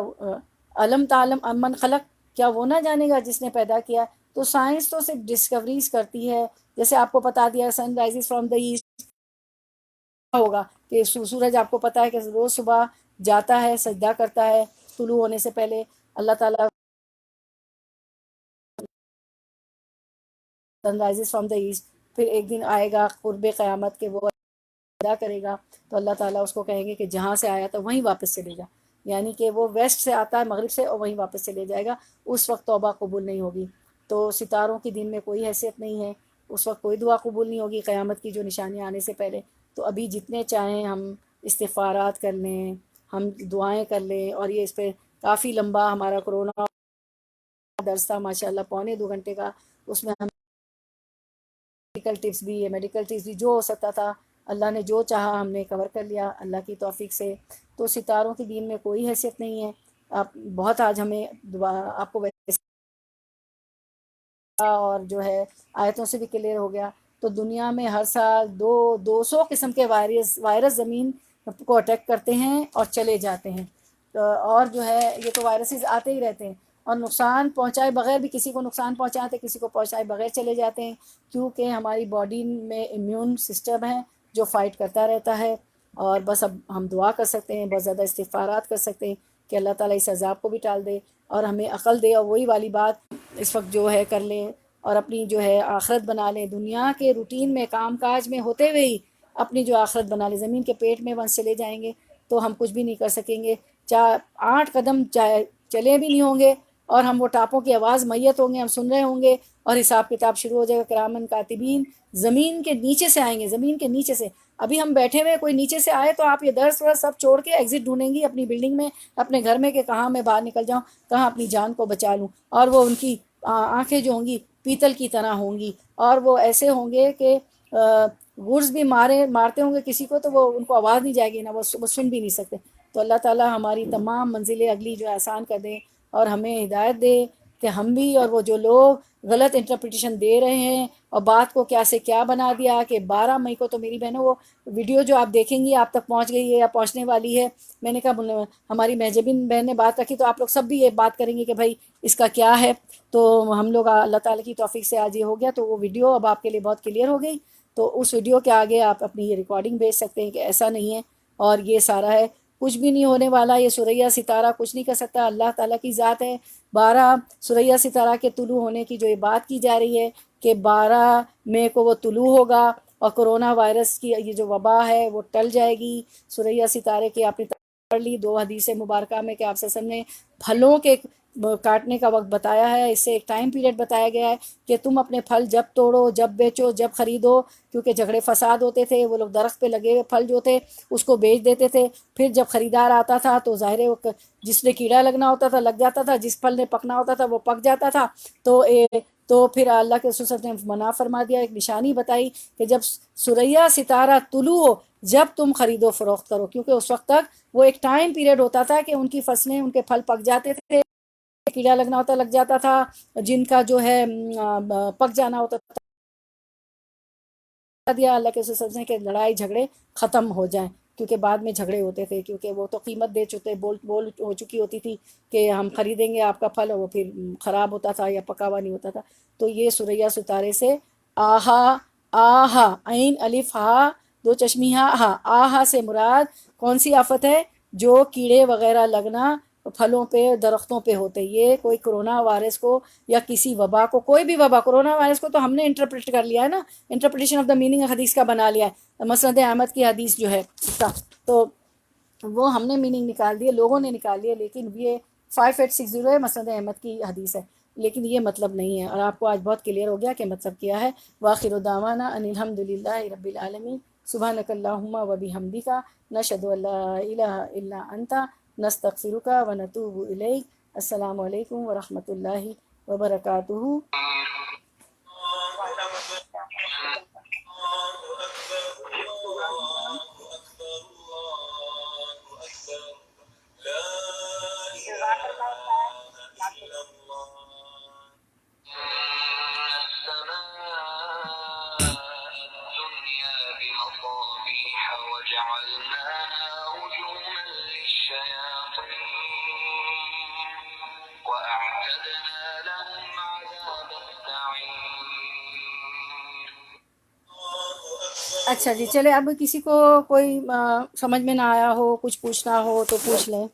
علم تعلم امن خلق، کیا وہ نہ جانے گا جس نے پیدا کیا۔ تو سائنس تو صرف ڈسکوریز کرتی ہے، جیسے آپ کو بتا دیا سن رائزز فرام دا ایسٹ ہوگا کہ سورج آپ کو پتا ہے کہ روز صبح جاتا ہے، سجدہ کرتا ہے طلوع ہونے سے پہلے، اللہ تعالیٰ سن رائزز فرام دا ایسٹ، پھر ایک دن آئے گا قرب قیامت کے وہ ادا کرے گا تو اللہ تعالیٰ اس کو کہیں گے کہ جہاں سے آیا تھا وہیں واپس چلے جا، یعنی کہ وہ ویسٹ سے آتا ہے مغرب سے اور وہیں واپس چلے جائے گا، اس وقت توبہ قبول نہیں ہوگی۔ تو ستاروں کی دن میں کوئی حیثیت نہیں ہے، اس وقت کوئی دعا قبول نہیں ہوگی قیامت کی جو نشانیاں آنے سے پہلے۔ تو ابھی جتنے چاہیں ہم استغفارات کر لیں، ہم دعائیں کر لیں، اور یہ اس پہ کافی لمبا ہمارا کرونا درس تھا ماشاء اللہ، 1.25 گھنٹے کا، اس میں ہم میڈیکل ٹپس بھی ہے، میڈیکل ٹپس بھی جو ہو سکتا تھا اللہ نے جو چاہا ہم نے کور کر لیا اللہ کی توفیق سے۔ تو ستاروں کی دین میں کوئی حیثیت نہیں ہے۔ آپ بہت آج ہمیں آپ کو اور جو ہے آیتوں سے بھی کلیئر ہو گیا تو دنیا میں ہر سال 200 قسم کے وائرس زمین کو اٹیک کرتے ہیں اور چلے جاتے ہیں. اور جو ہے یہ تو وائرسز آتے ہی رہتے ہیں اور نقصان پہنچائے بغیر بھی کسی کو نقصان پہنچاتے، کسی کو پہنچائے بغیر چلے جاتے ہیں، کیونکہ ہماری باڈی میں امیون سسٹم ہے جو فائٹ کرتا رہتا ہے. اور بس اب ہم دعا کر سکتے ہیں، بہت زیادہ استغفارات کر سکتے ہیں کہ اللہ تعالیٰ اس عذاب کو بھی ٹال دے اور ہمیں عقل دے. اور وہی والی بات اس وقت جو ہے کر لیں اور اپنی جو ہے آخرت بنا لیں. دنیا کے روٹین میں کام کاج میں ہوتے ہوئے ہی اپنی جو آخرت بنا لیں. زمین کے پیٹ میں ونس چلے جائیں گے تو ہم کچھ بھی نہیں کر سکیں گے. 8 قدم چلے بھی نہیں ہوں گے اور ہم وہ ٹاپوں کی آواز میت ہوں گے، ہم سن رہے ہوں گے اور حساب کتاب شروع ہو جائے گا. کرامن کاتبین زمین کے نیچے سے آئیں گے، زمین کے نیچے سے. ابھی ہم بیٹھے ہوئے کوئی نیچے سے آئے تو آپ یہ درس ورس سب چھوڑ کے ایگزٹ ڈھونڈیں گی اپنی بلڈنگ میں، اپنے گھر میں کہ کہاں میں باہر نکل جاؤں، کہاں اپنی جان کو بچا لوں. اور وہ ان کی آنکھیں جو ہوں گی پیتل کی طرح ہوں گی اور وہ ایسے ہوں گے کہ گرز بھی مارتے ہوں گے کسی کو تو وہ ان کو آواز نہیں جائے گی، نہ وہ سن بھی نہیں سکتے. تو اللہ تعالیٰ ہماری تمام منزلیں اگلی جو ہے آسان کر دیں اور ہمیں ہدایت دے کہ ہم بھی اور وہ جو لوگ غلط انٹرپریٹیشن دے رہے ہیں اور بات کو کیا سے کیا بنا دیا کہ 12 مئی کو تو میری بہنوں وہ ویڈیو جو آپ دیکھیں گی آپ تک پہنچ گئی ہے یا پہنچنے والی ہے. میں نے کہا ہماری مہجبین بہن نے بات رکھی تو آپ لوگ سب بھی یہ بات کریں گے کہ بھائی اس کا کیا ہے. تو ہم لوگ اللہ تعالیٰ کی توفیق سے آج یہ ہو گیا تو وہ ویڈیو اب آپ کے لیے بہت کلیئر ہو گئی. تو اس ویڈیو کے آگے آپ اپنی یہ ریکارڈنگ بھیج سکتے ہیں کہ ایسا نہیں ہے اور یہ سارا ہے، کچھ بھی نہیں ہونے والا. یہ سوریا ستارہ کچھ نہیں کر سکتا، اللہ تعالیٰ کی ذات ہے. 12 سوریا ستارہ کے طلوع ہونے کی جو یہ بات کی جا رہی ہے کہ 12 مئی کو وہ طلوع ہوگا اور کرونا وائرس کی یہ جو وبا ہے وہ ٹل جائے گی. سوریا ستارے کی آپ نے پڑھ لی 2 حدیث مبارکہ میں کہ آپ سے نے پھلوں کے کاٹنے کا وقت بتایا ہے، اس سے ایک ٹائم پیریڈ بتایا گیا ہے کہ تم اپنے پھل جب توڑو، جب بیچو، جب خریدو. کیونکہ جھگڑے فساد ہوتے تھے، وہ لوگ درخت پہ لگے ہوئے پھل جو تھے اس کو بیچ دیتے تھے. پھر جب خریدار آتا تھا تو ظاہر ہے جس نے کیڑا لگنا ہوتا تھا لگ جاتا تھا، جس پھل نے پکنا ہوتا تھا وہ پک جاتا تھا. تو پھر اللہ کے رسول صلی اللہ علیہ وسلم نے منع فرما دیا، ایک نشانی بتائی کہ جب سوریا ستارہ طلوع ہو جب تم خرید و فروخت کرو. کیونکہ اس وقت تک وہ ایک ٹائم پیریڈ ہوتا تھا کہ ان کی فصلیں، ان کے پھل پک جاتے تھے، کیڑا لگنا ہوتا لگ جاتا تھا، جن کا جو ہے پک جانا ہوتا تھا. دیا اللہ کے رسول صلی اللہ علیہ وسلم کہ لڑائی جھگڑے ختم ہو جائیں، کیونکہ بعد میں جھگڑے ہوتے تھے، کیونکہ وہ تو قیمت دے چکے بول ہو چکی ہوتی تھی کہ ہم خریدیں گے آپ کا پھل، اور وہ پھر خراب ہوتا تھا یا پکا ہوا نہیں ہوتا تھا. تو یہ سوریا ستارے سے آہا عین الف ہا 2 چشمی ہا آہا سے مراد کون سی آفت ہے؟ جو کیڑے وغیرہ لگنا پھلوں پہ درختوں پہ ہوتے. یہ کوئی کرونا وائرس کو یا کسی وبا کو، کوئی بھی وبا، کرونا وائرس کو تو ہم نے انٹرپریٹ کر لیا ہے نا، انٹرپریٹیشن آف دا میننگ حدیث کا بنا لیا ہے. مسند احمد کی حدیث جو ہے اس کا تو وہ ہم نے میننگ نکال دیے، لوگوں نے نکال دیے، لیکن یہ 5860 ہے، مسند احمد کی حدیث ہے، لیکن یہ مطلب نہیں ہے. اور آپ کو آج بہت کلیئر ہو گیا کہ مطلب کیا ہے. وآخر دعوانا ان الحمد للہ رب العالمین. سبحانک اللہم و بحمدک نشہد ان لا الہ الا انت نستغفرک و نتوب الیک. السلام علیکم ورحمۃ اللہ وبرکاتہ. اچھا جی، چلے اب کسی کو کوئی سمجھ میں نہ آیا ہو، کچھ پوچھنا ہو تو پوچھ لیں.